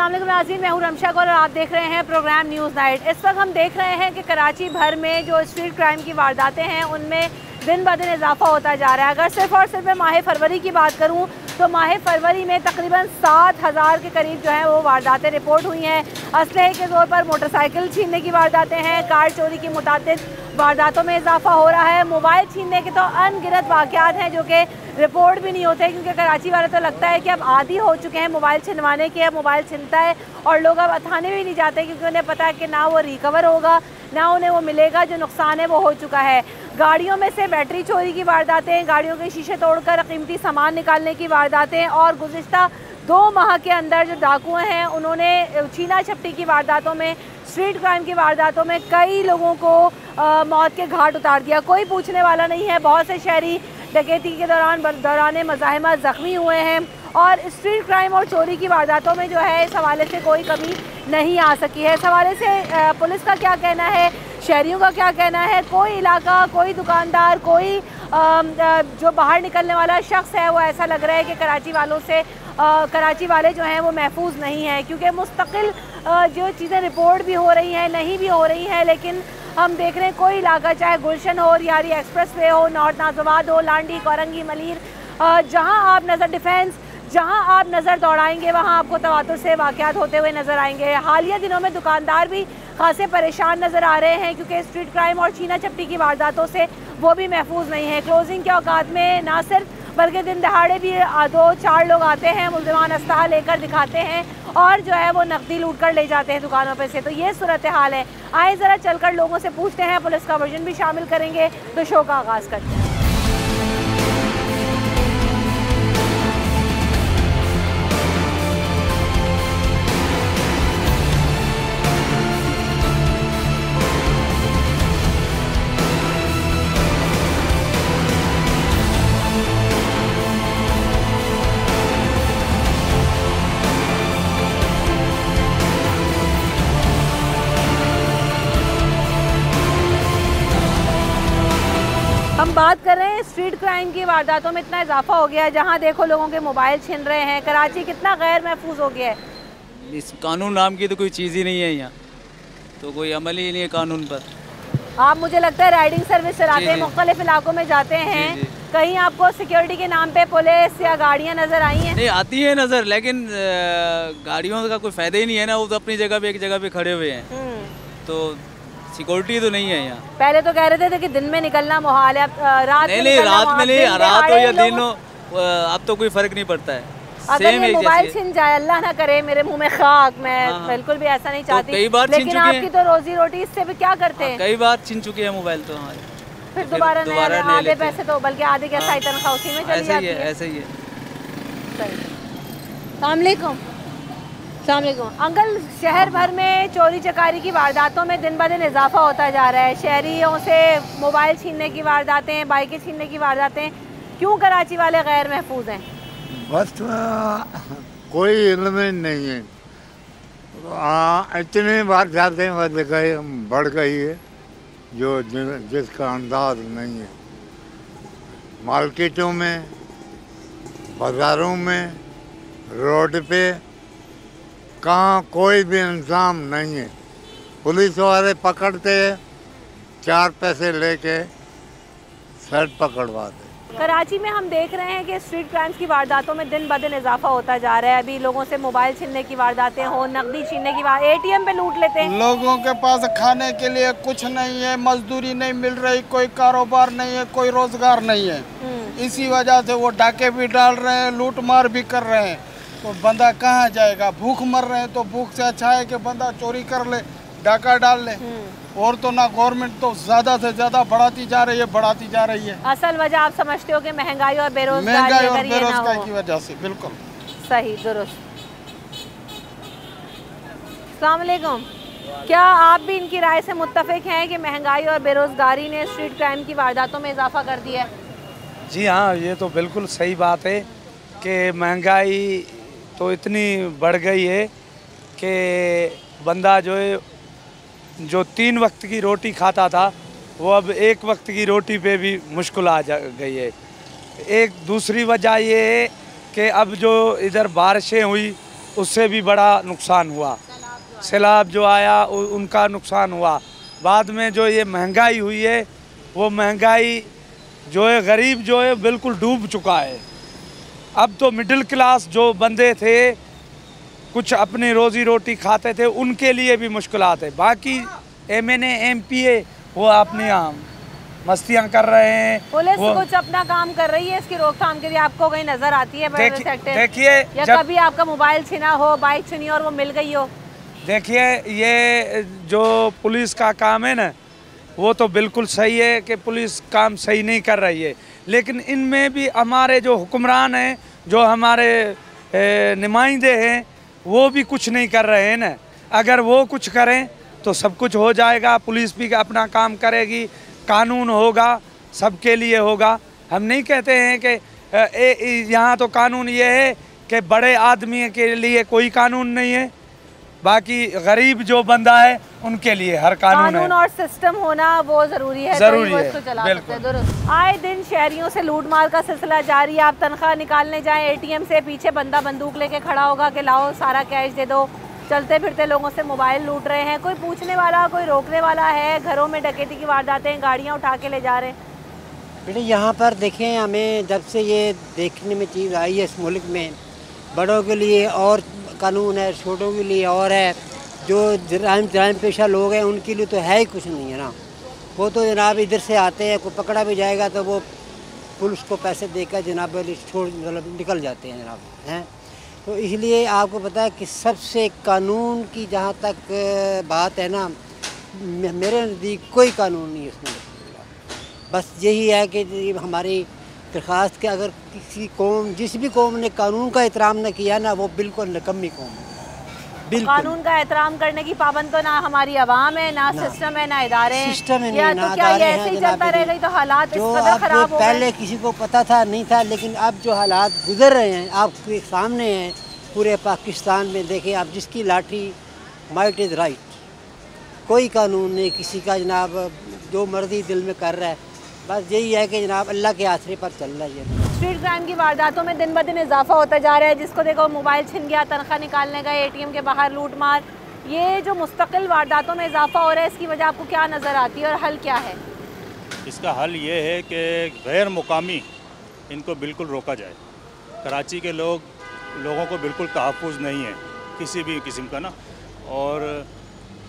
अस्सलाम वालेकुम नाज़रीन, मैं हूं रमशा कौर और आप देख रहे हैं प्रोग्राम न्यूज़ नाइट। इस वक्त हम देख रहे हैं कि कराची भर में जो स्ट्रीट क्राइम की वारदातें हैं उनमें दिन ब दिन इजाफा होता जा रहा है। अगर सिर्फ और सिर्फ मैं माह फरवरी की बात करूं तो माह फरवरी में तकरीबन 7,000 के करीब जो है वो वारदातें रिपोर्ट हुई हैं। असलहे के तौर पर मोटरसाइकिल छीनने की वारदातें हैं, कार चोरी की मुतादिद वारदातों में इजाफा हो रहा है। मोबाइल छीनने के तो अनगिनत वाक़यात हैं जो कि रिपोर्ट भी नहीं होते, क्योंकि कराची वाले तो लगता है कि अब आदी हो चुके हैं मोबाइल छिनवाने के। अब मोबाइल छिनता है और लोग अब थाने भी नहीं जाते, क्योंकि उन्हें पता है कि ना वो रिकवर होगा ना उन्हें वो मिलेगा, जो नुकसान है वो हो चुका है। गाड़ियों में से बैटरी चोरी की वारदातें, गाड़ियों के शीशे तोड़कर कीमती सामान निकालने की वारदातें, और गुज़िश्ता 2 माह के अंदर जो डाकू हैं उन्होंने छीना झपटी की वारदातों में, स्ट्रीट क्राइम की वारदातों में कई लोगों को मौत के घाट उतार दिया। कोई पूछने वाला नहीं है। बहुत से शहरी डकैती के दौरान मज़ाहिमत ज़ख्मी हुए हैं, और स्ट्रीट क्राइम और चोरी की वारदातों में जो है इस हवाले से कोई कमी नहीं आ सकी है। इस हवाले से पुलिस का क्या कहना है, शहरियों का क्या कहना है, कोई इलाका, कोई दुकानदार, कोई जो बाहर निकलने वाला शख्स है वो ऐसा लग रहा है कि कराची वाले जो हैं वो महफूज नहीं हैं, क्योंकि मुस्तकिल जो चीज़ें रिपोर्ट भी हो रही हैं, नहीं भी हो रही हैं, लेकिन हम देख रहे हैं कोई इलाका, चाहे गुलशन हो, रियारी एक्सप्रेस वे हो, नॉर्थ नाजवाद हो, लांडी, कोरंगी, मलीर, जहां आप नज़र डिफेंस, जहां आप नज़र दौड़ाएंगे वहां आपको तवातुर से वाक़यात होते हुए नज़र आएंगे। हालिया दिनों में दुकानदार भी खासे परेशान नज़र आ रहे हैं, क्योंकि स्ट्रीट क्राइम और छीना झपटी की वारदातों से वो भी महफूज नहीं है। क्लोजिंग के औकात में ना सिर्फ बल्कि दिन दहाड़े भी 2-4 लोग आते हैं, मुल्ज़िमान अस्लहा लेकर दिखाते हैं और जो है वो नकदी लूट कर ले जाते हैं दुकानों पे से। तो ये सूरत हाल है। आए ज़रा चलकर लोगों से पूछते हैं, पुलिस का वर्जन भी शामिल करेंगे, तो शो का आगाज़ करते हैं। हम बात कर रहे हैं स्ट्रीट क्राइम की वारदातों में इतना इजाफा हो गया है, जहां देखो लोगों के मोबाइल छिन रहे हैं। कराची कितना गैर महफूज हो गया है। इस कानून नाम की तो कोई चीज़ ही नहीं है यहाँ, तो कोई अमल ही नहीं है कानून पर। आप मुझे लगता है राइडिंग सर्विस चलाते हैं, मुख्तलिफ इलाकों में जाते हैं, कहीं आपको सिक्योरिटी के नाम पे पुलिस या गाड़ियाँ नजर आई हैं? नहीं, आती है नज़र, लेकिन गाड़ियों का कोई फ़ायदा ही नहीं है ना, वो तो अपनी जगह पे एक जगह पे खड़े हुए हैं, तो सिक्योरिटी तो नहीं है यहाँ। पहले तो कह रहे थे कि दिन में निकलना मुहाल है, रात नहीं, रात में नहीं, रात हो या दिन हो, अब तो कोई फर्क नहीं पड़ता है। अगर ये मोबाइल छिन जाए, अल्लाह ना करे, मेरे मुंह में खाक, मैं बिल्कुल भी ऐसा नहीं चाहती, कई बार लेकिन आपकी तो रोजी रोटी इससे भी क्या करते हैं? कई बार छिन चुके हैं मोबाइल तो हमारे, फिर दोबारा आधे पैसे तो बल्कि आधे क्या साई तनख्वाह उसी में चली जाती है। ऐसा ही है। सलामुअलैकुम अंकल, शहर भर में चोरी चकारी की वारदातों में दिन ब दिन इजाफा होता जा रहा है। शहरियों से मोबाइल छीनने की वारदातें, बाइकें छीनने की वारदातें, क्यों कराची वाले गैर महफूज हैं? बस कोई इल्म नहीं है। इतनी वारदातें बढ़ गई है जो जिसका अंदाज नहीं है। मार्केटों में, बाज़ारों में, रोड पे कहाँ कोई भी इंतज़ाम नहीं है। पुलिस वाले पकड़ते, 4 पैसे लेके सर पकड़वाते। कराची में हम देख रहे हैं कि स्ट्रीट क्राइम्स की वारदातों में दिन ब दिन इजाफा होता जा रहा है। अभी लोगों से मोबाइल छीनने की वारदातें हो, नकदी छीनने की ATM पे लूट लेते हैं। लोगों के पास खाने के लिए कुछ नहीं है, मजदूरी नहीं मिल रही, कोई कारोबार नहीं है, कोई रोजगार नहीं है। इसी वजह से वो डाके भी डाल रहे हैं, लूट मार भी कर रहे हैं, तो बंदा कहाँ जाएगा? भूख मर रहे हैं, तो भूख से अच्छा है कि बंदा चोरी कर ले, डाका डाल ले। और तो ना गवर्नमेंट तो ज्यादा से ज्यादा बढ़ाती जा रही है। असल वजह आप समझते हो कि महंगाई और बेरोजगारी की वजह से। बिल्कुल सही, दुरुस्त। अस्सलाम वालेकुम, क्या आप भी इनकी राय से मुत्तफिक हैं कि महंगाई और बेरोजगारी ने स्ट्रीट क्राइम की वारदातों में इजाफा कर दिया है? जी हाँ, ये तो बिल्कुल सही बात है कि महंगाई तो इतनी बढ़ गई है कि बंदा जो 3 वक्त की रोटी खाता था वो अब 1 वक्त की रोटी पे भी मुश्किल आ गई है। एक दूसरी वजह ये है कि अब जो इधर बारिशें हुई उससे भी बड़ा नुकसान हुआ। सैलाब जो आया उनका नुकसान हुआ। बाद में जो ये महंगाई हुई है, वो महंगाई जो है गरीब जो है बिल्कुल डूब चुका है। अब तो मिडिल क्लास जो बंदे थे, कुछ अपनी रोज़ी रोटी खाते थे, उनके लिए भी मुश्किलात है। बाकी MNA MPA वो अपनी मस्तियाँ कर रहे हैं। पुलिस कुछ अपना काम कर रही है इसकी रोकथाम के लिए, आपको कहीं नजर आती है? देखिए, या कभी आपका मोबाइल छिना हो, बाइक छिनी और वो मिल गई हो? देखिए, ये जो पुलिस का काम है ना, वो तो बिल्कुल सही है कि पुलिस काम सही नहीं कर रही है, लेकिन इनमें भी हमारे जो हुक्मरान हैं, जो हमारे नुमाइंदे हैं, वो भी कुछ नहीं कर रहे हैं ना। अगर वो कुछ करें तो सब कुछ हो जाएगा। पुलिस भी अपना काम करेगी, कानून होगा, सबके लिए होगा। हम नहीं कहते हैं कि यहाँ तो कानून ये है कि बड़े आदमी के लिए कोई कानून नहीं है, बाकी गरीब जो बंदा है उनके लिए हर कानून है। और सिस्टम होना वो जरूरी है, जरूरी है, बिल्कुल। आए दिन शहरियों से लूटमार का सिलसिला जारी है। आप तनख्वाह निकालने जाएं ATM से, पीछे बंदा बंदूक लेके खड़ा होगा कि लाओ सारा कैश दे दो। चलते फिरते लोगों से मोबाइल लूट रहे हैं। कोई पूछने वाला, कोई रोकने वाला है? घरों में डकैती की वारदातें, गाड़ियाँ उठा के ले जा रहे हैं। बेटे यहाँ पर देखें, हमें जब से ये देखने में चीज़ आई है इस मुल्क में, बड़ों के लिए और कानून है, छोटों के लिए और है। जो जराइम पेशा लोग हैं उनके लिए तो है ही कुछ नहीं है ना। वो तो जनाब इधर से आते हैं, कोई पकड़ा भी जाएगा तो वो पुलिस को पैसे देकर जनाब छोड़ मतलब निकल जाते हैं जनाब, हैं। तो इसलिए आपको पता है कि सबसे कानून की जहाँ तक बात है ना, मेरे नज़दीक कोई कानून नहीं है उसमें। बस यही है कि हमारी दरख्वास्त के अगर किसी कौम, जिस भी कौम ने कानून का एहतराम न किया ना, वो बिल्कुल निकम्मी कौम है। कानून का एहतराम करने की पाबंद तो ना हमारी आवाम है, ना सिस्टम है, ना इदारे हैं। सिस्टम है नहीं, तो क्या ये ऐसे ही चलता रहेगा? तो हालात इस कदर खराब हो गए। पहले किसी को पता था नहीं था, लेकिन अब जो हालात गुजर रहे हैं आपके सामने हैं पूरे पाकिस्तान में। देखें आप, जिसकी लाठी माइट इज़ राइट, कोई कानून नहीं किसी का जनाब, जो मर्जी दिल में कर रहा है। बस यही है कि जनाब अल्लाह के आसरे पर चल रहा है। स्ट्रीट क्राइम की वारदातों में दिन ब दिन इजाफा होता जा रहा है। जिसको देखो मोबाइल छिन गया, तनख्वाह निकालने गए, ATM के बाहर लूट मार, ये जो मुस्तकिल वारदातों में इजाफा हो रहा है, इसकी वजह आपको क्या नज़र आती है और हल क्या है? इसका हल ये है कि गैर मुकामी इनको बिल्कुल रोका जाए। कराची के लोगों को बिल्कुल तहफ़्फ़ुज़ नहीं है किसी भी किस्म का ना, और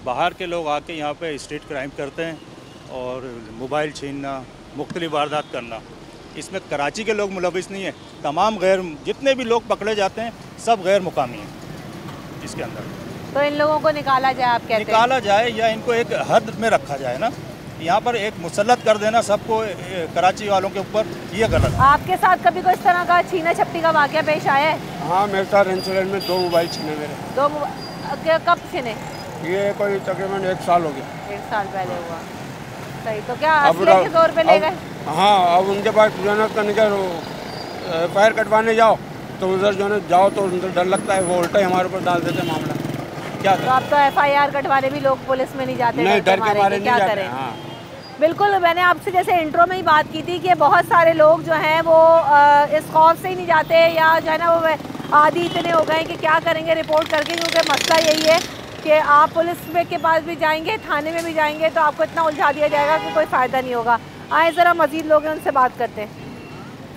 बाहर के लोग आके यहाँ पे स्ट्रीट क्राइम करते हैं और मोबाइल छीनना, मुख्तलिफ वारदात करना। इसमें कराची के लोग मुलविस नहीं है। तमाम जितने भी लोग पकड़े जाते हैं सब गैर मुकामी हैं इसके अंदर। तो इन लोगों को निकाला जाए, आप कहते हैं? निकाला जाए या इनको एक हद में रखा जाए ना। यहाँ पर एक मुसल्लत कर देना सबको कराची वालों के ऊपर, ये गलत है। आपके साथ कभी कोई इस तरह का छीना झपटी का वाक़या पेश आया है? हाँ, मेरे साथ इंसिडेंट में 2 मोबाइल छीने मेरे। 2 मोबाइल कब छीने? ये कोई तकरीबन 1 साल हो गया। 1 साल पहले हुआ। सही, तो क्या असले के तौर पे ले गए? हाँ, अब उनके पास जो है करने का फायर कटवाने जाओ तो उधर जो है जाओ तो उधर डर लगता है, वो उल्टा ही हमारे ऊपर डाल देते मामला। क्या तो अब तो FIR कटवाने भी लोग पुलिस में नहीं जाते, नहीं, डर के मारे क्या करें? हाँ। बिल्कुल, मैंने आपसे जैसे इंट्रो में ही बात की थी कि बहुत सारे लोग जो हैं वो इस खौफ से ही नहीं जाते, या जो है ना वो आदी इतने हो गए कि क्या करेंगे रिपोर्ट करके। क्योंकि मसला यही है कि आप पुलिस में के पास भी जाएंगे, थाने में भी जाएंगे, तो आपको इतना उलझा दिया जाएगा कि कोई फ़ायदा नहीं होगा। आए ज़रा मज़ीद लोग हैं, उनसे बात करते हैं।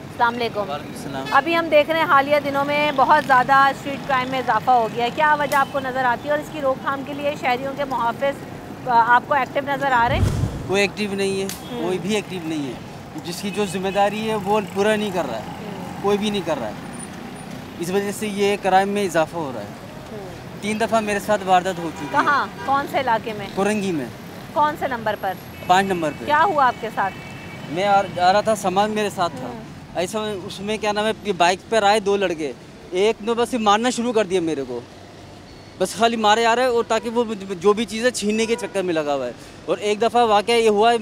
अस्सलाम वालेकुम। अभी हम देख रहे हैं हालिया दिनों में बहुत ज़्यादा स्ट्रीट क्राइम में इजाफा हो गया है। क्या वजह आपको नज़र आती है और इसकी रोकथाम के लिए शहरियों के मुहाफ़िज़ आपको एक्टिव नज़र आ रहे हैं? कोई एक्टिव नहीं है, कोई भी एक्टिव नहीं है। जिसकी जो जिम्मेदारी है वो पूरा नहीं कर रहा है, कोई भी नहीं कर रहा है। इस वजह से ये क्राइम में इजाफा हो रहा है। 3 दफ़ा मेरे साथ वारदात हो चुकी है। कहाँ, कौन से इलाके में? कोरंगी में। कौन से नंबर पर? 5 नंबर पे। क्या हुआ आपके साथ? मैं आ रहा था, सामान मेरे साथ था। ऐसा उसमें क्या नाम है, बाइक पर आए 2 लड़के, एक ने बस मारना शुरू कर दिया मेरे को, बस खाली मारे आ रहे हैं, और ताकि वो जो भी चीज़ें छीनने के चक्कर में लगा हुआ है। और एक दफ़ा वाक़या ये हुआ है,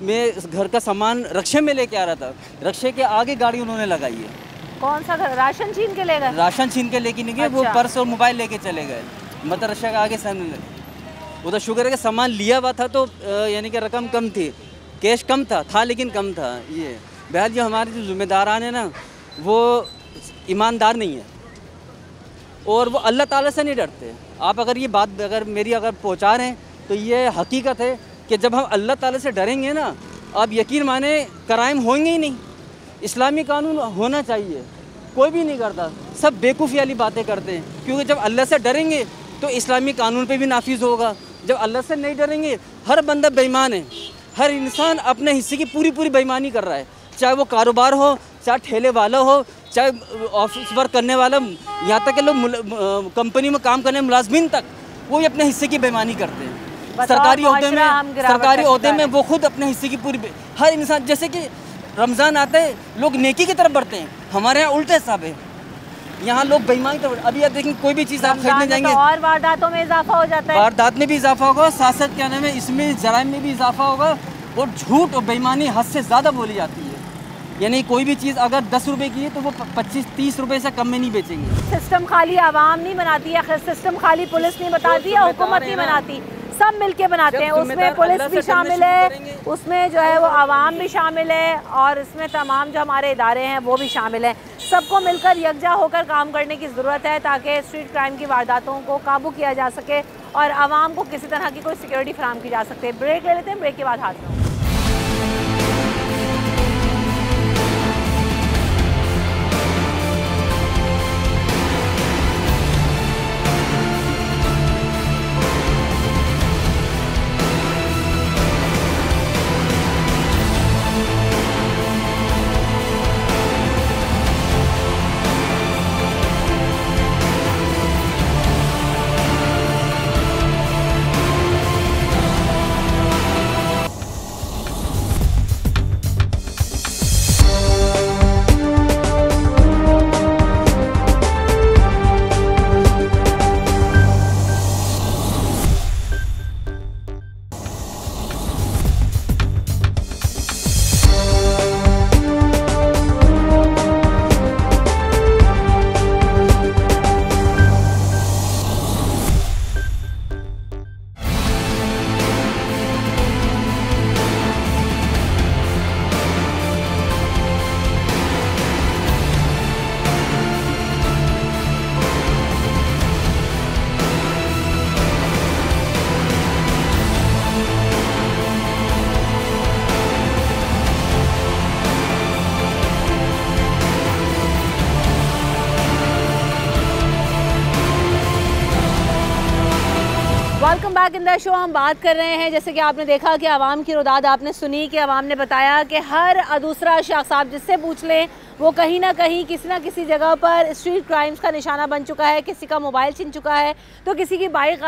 मैं घर का सामान रक्शे में लेके आ रहा था, रक्शे के आगे गाड़ी उन्होंने लगाई है। कौन सा घर? राशन छीन के ले गए? राशन छीन के लेके नहीं गए। अच्छा। वो पर्स और मोबाइल लेके चले गए, मतलब रक्शे के आगे सामने। उधर शुक्र है कि सामान लिया हुआ था, तो यानी कि रकम कम थी, कैश कम था लेकिन कम था। ये बहरहाल जो हमारे जो ज़िम्मेदारान हैं ना, वो ईमानदार नहीं है। और वो अल्लाह ताला से नहीं डरते। आप अगर ये बात अगर मेरी अगर पहुंचा रहे हैं तो ये हकीकत है कि जब हम अल्लाह ताला से डरेंगे ना, आप यकीन माने क्राइम होंगे ही नहीं। इस्लामी कानून होना चाहिए, कोई भी नहीं करता, सब बेवकूफ़ी वाली बातें करते हैं, क्योंकि जब अल्लाह से डरेंगे तो इस्लामी कानून पे भी नाफिज होगा। जब अल्लाह से नहीं डरेंगे, हर बंदा बेईमान है, हर इंसान अपने हिस्से की पूरी पूरी बेईमानी कर रहा है, चाहे वो कारोबार हो, चाहे ठेले वाला हो, चाहे ऑफिस वर्क करने वाला, यहाँ तक कि लोग कंपनी में काम करने मुलाजमीन तक वो भी अपने हिस्से की बेईमानी करते हैं। सरकारी ओहदे में वो खुद अपने हिस्से की पूरी हर इंसान, जैसे कि रमज़ान आता है लोग नेकी की तरफ बढ़ते हैं, हमारे यहाँ उल्टे हिसाब है, यहाँ लोग बेईमानी की तरफ। अभी आप देखें कोई भी चीज़ आप खरीदने जाएंगे तो और वारदातों में इजाफा हो जाता है, वारदात में भी इजाफा होगा, साथ साथ क्या नाम है इसमें जराइम में भी इजाफा होगा, और झूठ और बेईमानी हद से ज़्यादा बोली जाती है। यानी कोई भी चीज़ अगर 10 रुपए की है तो वो 25-30 रुपए से कम में नहीं बेचेंगे। सिस्टम खाली आवाम नहीं बनाती है, सिस्टम खाली पुलिस नहीं बताती है, हुकूमत नहीं बनाती, सब मिलके बनाते हैं। उसमें पुलिस भी शामिल है, उसमें जो है वो आवाम भी शामिल है, और इसमें तमाम जो हमारे इदारे हैं वो भी शामिल हैं। सबको मिलकर यकजा होकर काम करने की ज़रूरत है ताकि स्ट्रीट क्राइम की वारदातों को काबू किया जा सके और आवाम को किसी तरह की कोई सिक्योरिटी फराहम की जा सकती है। ब्रेक ले लेते हैं, ब्रेक के बाद हाजिर होंगे। Welcome back in the show. हम बात कर रहे हैं, जैसे कि आपने देखा कि आवाम की रुदाद आपने सुनी कि आवाम ने बताया कि हर दूसरा शख्स आप जिससे पूछ लें वो कहीं ना कहीं किसी ना किसी जगह पर स्ट्रीट क्राइम्स का निशाना बन चुका है। किसी का मोबाइल छिन चुका है तो किसी की बाइक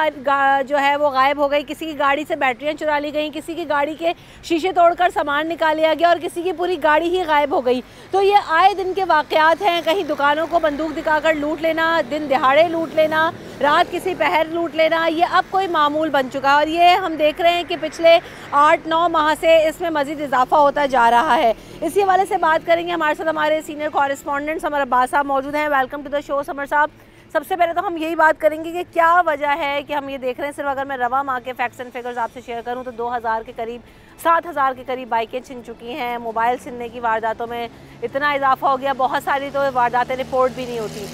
जो है वो गायब हो गई, किसी की गाड़ी से बैटरियां चुरा ली गई, किसी की गाड़ी के शीशे तोड़कर सामान निकाल लिया गया और किसी की पूरी गाड़ी ही गायब हो गई। तो ये आए दिन के वाक़यात हैं। कहीं दुकानों को बंदूक दिखाकर लूट लेना, दिन दिहाड़े लूट लेना, रात किसी पहर लूट लेना, ये अब कोई मामूल बन चुका है और ये हम देख रहे हैं कि पिछले 8-9 माह से इसमें मज़ीद इजाफा होता जा रहा है। इसी हवाले से बात करेंगे। हमारे साथ हमारे सीनियर कॉरेस्पॉन्डेंट समर अब्बास साहब मौजूद हैं। Welcome to the show Samar साहब। सबसे पहले तो हम यही बात करेंगे कि क्या वजह है कि हम ये देख रहे हैं, सिर्फ अगर मैं रवा माह के फैक्ट्स एंड फिगर्स आपसे शेयर करूं तो 2000 के करीब 7000 के करीब बाइकें छिन चुकी हैं। मोबाइल छिनने की वारदातों में इतना इजाफा हो गया, बहुत सारी तो वारदातें रिपोर्ट भी नहीं होती।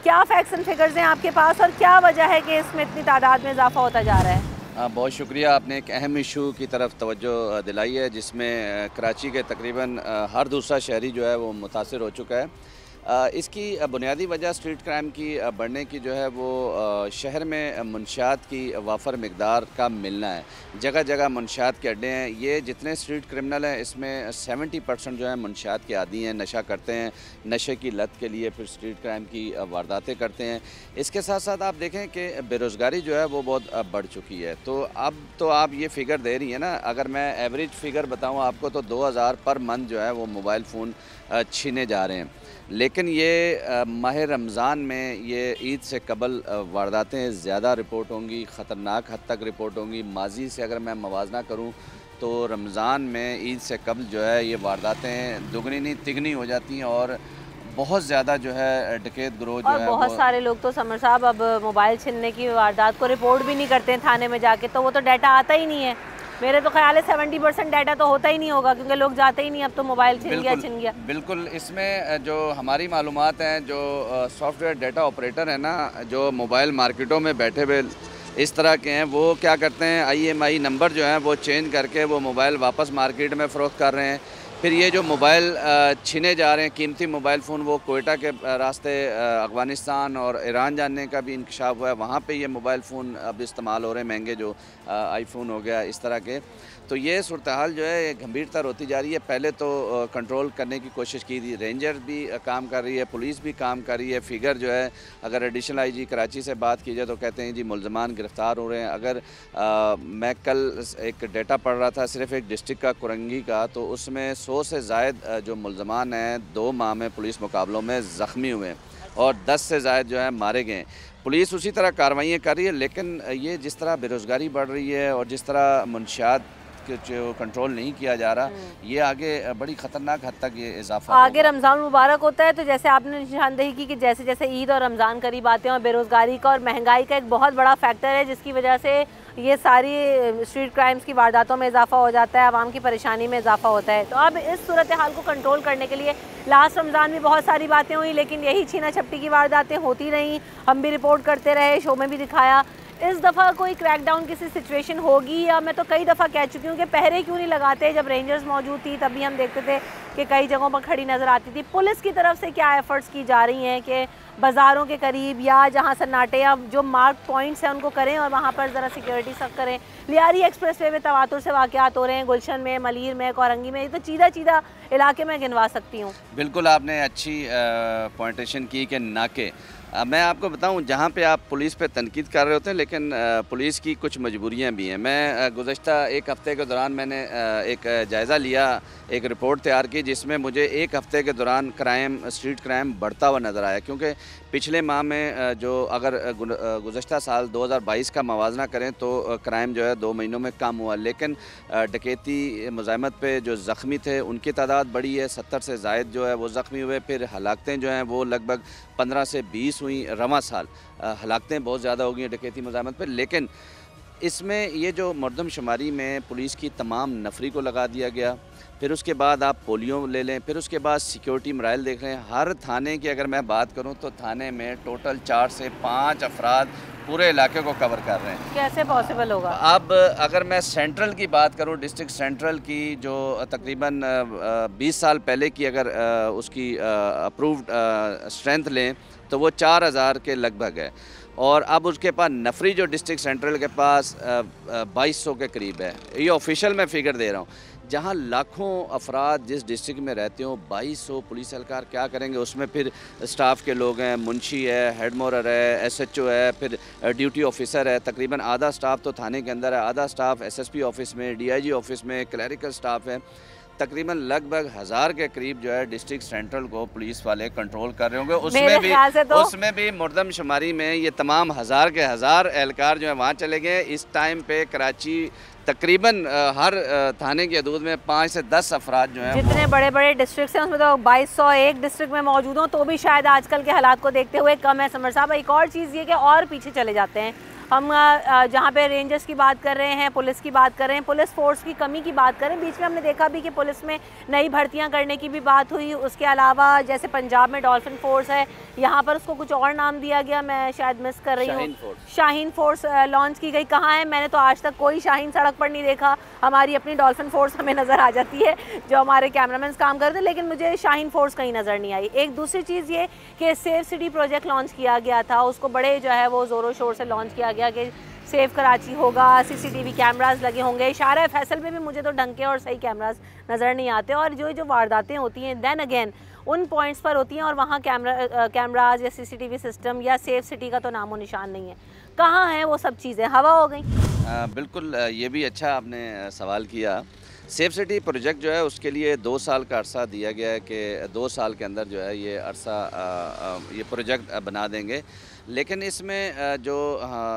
क्या फैक्ट्स एंड फिगर्स हैं आपके पास और क्या वजह है कि इसमें इतनी तादाद में इजाफा होता जा रहा है? बहुत शुक्रिया, आपने एक अहम इशू की तरफ तवज्जो दिलाई है जिसमें कराची के तकरीबन हर दूसरा शहरी जो है वो मुतासिर हो चुका है। इसकी बुनियादी वजह स्ट्रीट क्राइम की बढ़ने की जो है वो शहर में मुनशियात की वाफर मिकदार का मिलना है। जगह जगह मुनशियात के अड्डे हैं। ये जितने स्ट्रीट क्रिमिनल हैं इसमें 70% जो है मुनशियात के आदी हैं, नशा करते हैं, नशे की लत के लिए फिर स्ट्रीट क्राइम की वारदातें करते हैं। इसके साथ साथ आप देखें कि बेरोज़गारी जो है वो बहुत बढ़ चुकी है। तो अब तो आप ये फ़िगर दे रही हैं ना, अगर मैं एवरेज फ़िगर बताऊँ आपको तो 2000 पर मंथ जो है वो मोबाइल फ़ोन छीने जा रहे हैं। लेकिन ये माह रमज़ान में ये ईद से कबल वारदातें ज़्यादा रिपोर्ट होंगी, ख़तरनाक हद तक रिपोर्ट होंगी। माजी से अगर मैं मवाजना करूं तो रमज़ान में ईद से कबल जो है ये वारदातें दुगनी नहीं तिगनी हो जाती हैं और बहुत ज़्यादा जो है डकैत गिरोह जो है बहुत सारे लोग तो समर साहब अब मोबाइल छीनने की वारदात को रिपोर्ट भी नहीं करते हैं थाने में जाके, तो वो तो डाटा आता ही नहीं है। मेरे तो ख्याल है 70% डाटा तो होता ही नहीं होगा, क्योंकि लोग जाते ही नहीं, अब तो मोबाइल छिन गया। बिल्कुल, इसमें जो हमारी मालूमात हैं, जो सॉफ्टवेयर डाटा ऑपरेटर है ना, जो मोबाइल मार्केटों में बैठे हुए इस तरह के हैं, वो क्या करते हैं, IMEI नंबर जो है वो चेंज करके वो मोबाइल वापस मार्केट में फ़रोख्त कर रहे हैं। फिर ये जो मोबाइल छीने जा रहे हैं, कीमती मोबाइल फ़ोन, वो कोयटा के रास्ते अफ़गानिस्तान और ईरान जाने का भी इंकशाफ हुआ है, वहाँ पे ये मोबाइल फ़ोन अब इस्तेमाल हो रहे हैं, महंगे जो आईफोन हो गया इस तरह के। तो ये सूरत हाल जो है गंभीरतर होती जा रही है। पहले तो कंट्रोल करने की कोशिश की थी, रेंजर भी काम कर रही है, पुलिस भी काम कर रही है। फिगर जो है, अगर एडिशनल IG कराची से बात की जाए तो कहते हैं जी मुल्ज़मान गिरफ़्तार हो रहे हैं। अगर मैं कल एक डेटा पढ़ रहा था सिर्फ एक डिस्ट्रिक्ट का, कुरंगी का, तो उसमें 100 से ज़ायद जो मुल्ज़मान हैं 2 माह में पुलिस मुकाबलों में ज़ख्मी हुए हैं और 10 से ज़ायद जो है मारे गए। पुलिस उसी तरह कार्रवाइयाँ कर रही है, लेकिन ये जिस तरह बेरोज़गारी बढ़ रही है और जिस तरह मुनशियात जो कंट्रोल नहीं किया जा रहा, ये आगे बड़ी ख़तरनाक हद तक ये इजाफा आगे रमज़ान मुबारक होता है, तो जैसे आपने निशानदेही की कि जैसे जैसे ईद और रमज़ान करीब आते हैं और बेरोज़गारी का और महंगाई का एक बहुत बड़ा फैक्टर है, जिसकी वजह से ये सारी स्ट्रीट क्राइम्स की वारदातों में इजाफा हो जाता है, आवाम की परेशानी में इजाफा होता है। तो अब इस सूरत हाल को कंट्रोल करने के लिए लास्ट रमज़ान में बहुत सारी बातें हुई, लेकिन यही छीना झपटी की वारदातें होती रहीं, हम भी रिपोर्ट करते रहे, शो में भी दिखाया। इस दफ़ा कोई क्रैकडाउन किसी सिचुएशन होगी, या मैं तो कई दफ़ा कह चुकी हूँ कि पहरे क्यों नहीं लगाते, जब रेंजर्स मौजूद थी तभी हम देखते थे कि कई जगहों पर खड़ी नज़र आती थी। पुलिस की तरफ से क्या एफ़र्ट्स की जा रही हैं कि बाज़ारों के करीब या जहाँ सन्नाटे या जो मार्क पॉइंट्स हैं उनको करें और वहाँ पर ज़रा सिक्योरिटी सख्त करें। लियारी एक्सप्रेसवे में तवातुर से वाक़यात हो रहे हैं, गुलशन में, मलीर में, कोरंगी में, ये तो चीदा इलाके में गिनवा सकती हूँ। बिल्कुल आपने अच्छी पॉइंटेशन की कि नाके, मैं आपको बताऊं, जहां पे आप पुलिस पे तनकीद कर रहे होते हैं, लेकिन पुलिस की कुछ मजबूरियां भी हैं। मैं गुज़श्ता एक हफ़्ते के दौरान मैंने एक जायज़ा लिया, एक रिपोर्ट तैयार की, जिसमें मुझे एक हफ़्ते के दौरान स्ट्रीट क्राइम बढ़ता हुआ नज़र आया। क्योंकि पिछले माह में जो अगर गुज़श्ता साल 2022 का मवाजना करें तो क्राइम जो है 2 महीनों में कम हुआ, लेकिन डकैती मुज़ाहमत पे जो ज़ख्मी थे उनकी तादाद बढ़ी है, 70 से ज़ायद जो है वो ज़ख्मी हुए। फिर हलाकतें जो हैं वो लगभग 15 से 20 हुई रवां साल। हलाकतें बहुत ज़्यादा हो गई डकैती मुज़ाहमत पर, लेकिन इसमें ये जो मरदमशुमारी में पुलिस की तमाम नफरी को लगा दिया गया। फिर उसके बाद आप पोलियो ले लें, फिर उसके बाद सिक्योरिटी मराइल देख लें। हर थाने की अगर मैं बात करूं तो थाने में टोटल 4 से 5 अफराद पूरे इलाके को कवर कर रहे हैं। कैसे पॉसिबल होगा? अब अगर मैं सेंट्रल की बात करूं, डिस्ट्रिक्ट सेंट्रल की जो तकरीबन 20 साल पहले की अगर उसकी अप्रूव्ड स्ट्रेंथ लें तो वो 4000 के लगभग है, और अब उसके पास नफरी जो डिस्ट्रिक्ट सेंट्रल के पास 2200 के करीब है। ये ऑफिशियल मैं फिगर दे रहा हूँ। जहाँ लाखों अफराद जिस डिस्ट्रिक्ट में रहते हो, 2200 पुलिस एहलकार क्या करेंगे? उसमें फिर स्टाफ के लोग हैं, मुंशी है, हेड मोरर है, SHO है, फिर ड्यूटी ऑफिसर है। तकरीबन आधा स्टाफ तो थाने के अंदर है, आधा स्टाफ SSP ऑफिस में, DIG ऑफिस में, क्लैरिकल स्टाफ है। तकरीबन लगभग 1000 के करीब जो है डिस्ट्रिक्ट सेंट्रल को पुलिस वाले कंट्रोल कर रहे होंगे। उसमें भी मुर्दमशुमारी में ये तमाम 1000 के 1000 एहलकार जो है वहाँ चले गए। इस टाइम पे कराची तकरीबन हर थाने की हदूद में 5 से 10 अफराद जो हैं, जितने बड़े बड़े डिस्ट्रिक्ट हैं उसमें तो 2200 एक डिस्ट्रिक्ट में मौजूद हों तो भी शायद आजकल के हालात को देखते हुए कम है। समर साहब, एक और चीज़ ये कि और पीछे चले जाते हैं हम, जहाँ पे रेंजर्स की बात कर रहे हैं, पुलिस की बात कर रहे हैं, पुलिस फोर्स की कमी की बात करें। बीच में हमने देखा भी कि पुलिस में नई भर्तियाँ करने की भी बात हुई। उसके अलावा जैसे पंजाब में डॉल्फिन फोर्स है, यहाँ पर उसको कुछ और नाम दिया गया, मैं शायद मिस कर रही हूँ, शाहीन फोर्स लॉन्च की गई। कहाँ है? मैंने तो आज तक कोई शाहीन सड़क पर नहीं देखा। हमारी अपनी डॉल्फिन फोर्स हमें नज़र आ जाती है, जो हमारे कैमरामैन काम करते हैं, लेकिन मुझे शाहीन फोर्स कहीं नज़र नहीं आई। एक दूसरी चीज़ ये कि सेफ सिटी प्रोजेक्ट लॉन्च किया गया था, उसको बड़े जो है वो ज़ोरों शोर से लॉन्च किया गया कि सेफ कराची होगा, CCTV कैमरास लगे होंगे। शारा फैसल में भी मुझे तो ढंके और सही कैमरास नज़र नहीं आते, और जो वारदातें होती हैं देन अगेन उन पॉइंट्स पर होती हैं और वहाँ कैमराज या CCTV सिस्टम या सेफ सिटी का तो नामो निशान नहीं है। कहाँ हैं वो सब चीज़ें? हवा हो गई। बिल्कुल, ये भी अच्छा आपने सवाल किया। सेफ सिटी प्रोजेक्ट जो है उसके लिए 2 साल का अरसा दिया गया है कि 2 साल के अंदर जो है ये अरसा ये प्रोजेक्ट बना देंगे। लेकिन इसमें जो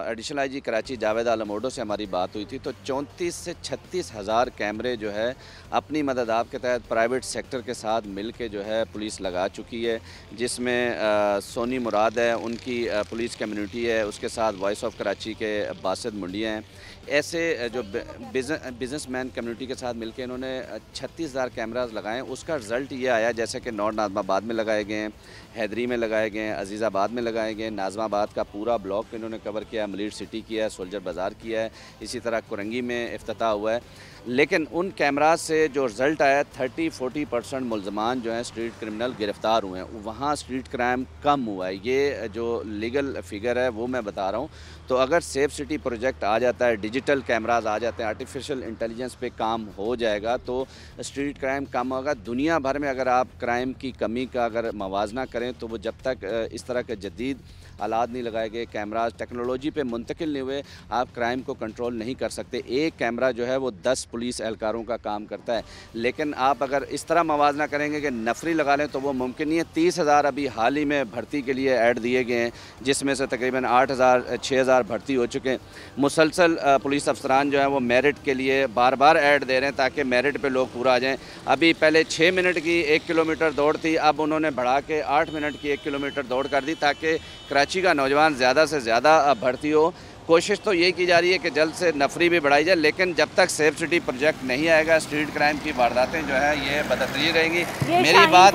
एडिशनल आईजी कराची जावेद आलम ओडो से हमारी बात हुई थी तो 34 से 36 हज़ार कैमरे जो है अपनी मदद आप के तहत प्राइवेट सेक्टर के साथ मिल के जो है पुलिस लगा चुकी है, जिसमें सोनी मुराद है, उनकी पुलिस कम्युनिटी है, उसके साथ वॉइस ऑफ कराची के बासित मुंडिया हैं। ऐसे जो बिज़नेसमैन कम्युनिटी के साथ मिलकर इन्होंने 36,000 कैमराज लगाए। उसका रिज़ल्ट ये आया जैसे कि नॉर्थ नाज़माबाद में लगाए गए हैं, हैदरी में लगाए गए हैं, अजीज़ाबाद में लगाए गए हैं, नाज़माबाद का पूरा ब्लॉक इन्होंने कवर किया है, मलीर सिटी किया है, सोल्जर बाज़ार किया है, इसी तरह कुरंगी में इफ्तिताह हुआ है। लेकिन उन कैमराज से जो रिज़ल्ट आया 30-40% मुलजमान जो हैं स्ट्रीट क्रिमिनल गिरफ़्तार हुए हैं, वहाँ स्ट्रीट क्राइम कम हुआ है। ये जो लीगल फिगर है वो मैं बता रहा हूँ। तो अगर सेफ सिटी प्रोजेक्ट आ जाता है, डिजिटल कैमराज आ जाते हैं, आर्टिफिशियल इंटेलिजेंस पे काम हो जाएगा तो स्ट्रीट क्राइम कम होगा। दुनिया भर में अगर आप क्राइम की कमी का अगर मवाजना करें तो वो जब तक इस तरह के जदीद आलात नहीं लगाए गए, कैमराज टेक्नोलॉजी पे मुंतकिल नहीं हुए, आप क्राइम को कंट्रोल नहीं कर सकते। एक कैमरा जो है वो 10 पुलिस एहलकारों का काम करता है। लेकिन आप अगर इस तरह मवाजना करेंगे कि नफरी लगा लें तो वो मुमकिन नहीं है। 30,000 अभी हाल ही में भर्ती के लिए ऐड दिए गए हैं, जिसमें से तकरीबन 8,000-6,000 भर्ती हो चुके हैं। मुसलसल पुलिस अफसरान जो है वो मेरिट के लिए बार बार ऐड दे रहे हैं ताकि मेरिट पे लोग पूरा आ जाएँ। अभी पहले 6 मिनट की 1 किलोमीटर दौड़ थी, अब उन्होंने बढ़ा के 8 मिनट की 1 किलोमीटर दौड़ कर दी ताकि कराची का नौजवान ज़्यादा से ज़्यादा भर्ती हो। कोशिश तो ये की जा रही है कि जल्द से नफरी भी बढ़ाई जाए, लेकिन जब तक सेफ सिटी प्रोजेक्ट नहीं आएगा स्ट्रीट क्राइम की वारदातें जो है ये बदतरीन रहेंगी। मेरी बात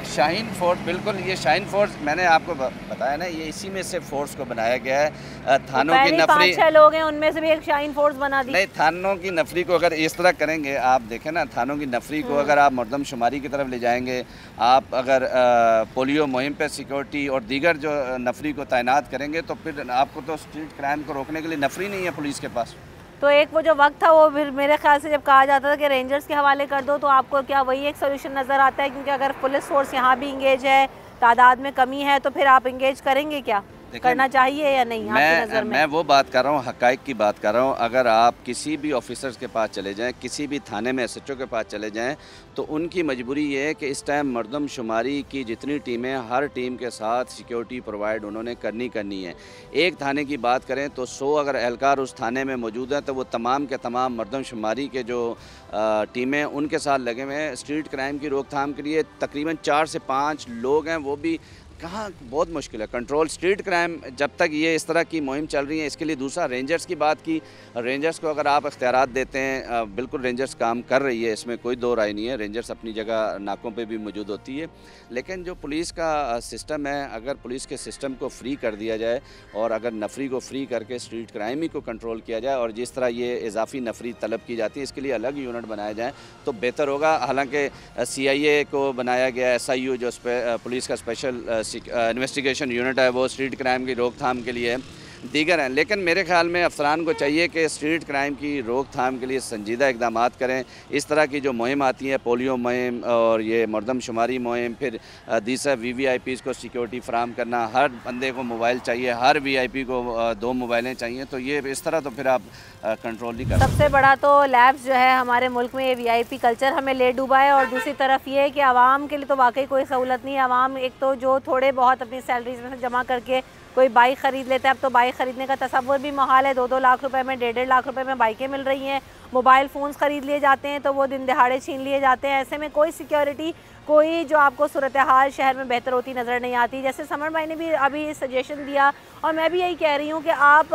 शाहीन फोर्स, बिल्कुल ये शाहीन फोर्स मैंने आपको बताया ना, ये इसी में से फोर्स को बनाया गया है। थानों की नफरी 5-6 लोग हैं, उनमें से भी एक शाहीन फोर्स बना दी। नहीं, थानों की नफरी को अगर इस तरह करेंगे, आप देखें ना, थानों की नफरी को अगर आप मरदमशुमारी की तरफ ले जाएंगे, आप अगर पोलियो मुहिम पे सिक्योरिटी और दीगर जो नफरी को तैनात करेंगे तो फिर आपको तो स्ट्रीट क्राइम को रोकने के लिए नफरी नहीं है पुलिस के पास। तो एक वो जो वक्त था वो फिर मेरे ख्याल से जब कहा जाता था कि रेंजर्स के हवाले कर दो, तो आपको क्या वही एक सोल्यूशन नज़र आता है? क्योंकि अगर पुलिस फोर्स यहाँ भी इंगेज है, तादाद में कमी है, तो फिर आप इंगेज करेंगे क्या? करना चाहिए या नहीं आपकी नज़र में? मैं वो बात कर रहा हूँ, हक़ाइक़ की बात कर रहा हूँ। अगर आप किसी भी ऑफिसर्स के पास चले जाएं, किसी भी थाने में SHO के पास चले जाएं, तो उनकी मजबूरी ये है कि इस टाइम मरदमशुमारी की जितनी टीमें, हर टीम के साथ सिक्योरिटी प्रोवाइड उन्होंने करनी है। एक थाने की बात करें तो 100 अगर एहलकार उस थाने में मौजूद हैं तो वो तमाम के तमाम मरदमशुमारी के जो टीमें उनके साथ लगे हुए हैं। स्ट्रीट क्राइम की रोकथाम के लिए तकरीबन 4 से 5 लोग हैं, वो भी कहाँ, बहुत मुश्किल है कंट्रोल स्ट्रीट क्राइम जब तक ये इस तरह की मुहिम चल रही है। इसके लिए दूसरा रेंजर्स की बात की, रेंजर्स को अगर आप इख्तियारात देते हैं, बिल्कुल रेंजर्स काम कर रही है, इसमें कोई दो राय नहीं है। रेंजर्स अपनी जगह नाकों पे भी मौजूद होती है, लेकिन जो पुलिस का सिस्टम है, अगर पुलिस के सिस्टम को फ्री कर दिया जाए और अगर नफरी को फ्री करके स्ट्रीट क्राइम ही को कंट्रोल किया जाए और जिस तरह ये इजाफी नफरी तलब की जाती है इसके लिए अलग यूनिट बनाया जाए तो बेहतर होगा। हालांकि CIA को बनाया गया, SIU जो पुलिस का स्पेशल इन्वेस्टिगेशन यूनिट है वो स्ट्रीट क्राइम की रोकथाम के लिए दीगर हैं, लेकिन मेरे ख्याल में अफसरान को चाहिए कि स्ट्रीट क्राइम की रोकथाम के लिए संजीदा इकदाम करें। इस तरह की जो मुहिम आती है, पोलियो मुहिम और ये मरदमशुमारी मुहिम, फिर दूसरा VVIPs को सिक्योरिटी फराम करना, हर बंदे को मोबाइल चाहिए, हर VIP को 2 मोबाइलें चाहिए, तो ये इस तरह तो फिर आप कंट्रोल नहीं कर सकते। सबसे बड़ा तो लैब्स जो है हमारे मुल्क में ये VIP कल्चर हमें ले डूबा है, और दूसरी तरफ ये है कि आवाम के लिए तो वाकई कोई सहूलत नहीं है। आवाम एक तो जो थोड़े बहुत अपनी सैलरीज में से जमा करके कोई बाइक ख़रीद लेता है, अब तो बाइक ख़रीदने का तसव्वुर भी महाल है। 2-2 लाख रुपए में, 1.5 लाख रुपए में बाइकें मिल रही हैं। मोबाइल फ़ोन्स ख़रीद लिए जाते हैं तो वो दिन दहाड़े छीन लिए जाते हैं। ऐसे में कोई सिक्योरिटी, कोई जो आपको सूरत हाल शहर में बेहतर होती नज़र नहीं आती। जैसे समर भाई ने भी अभी सजेशन दिया और मैं भी यही कह रही हूँ कि आप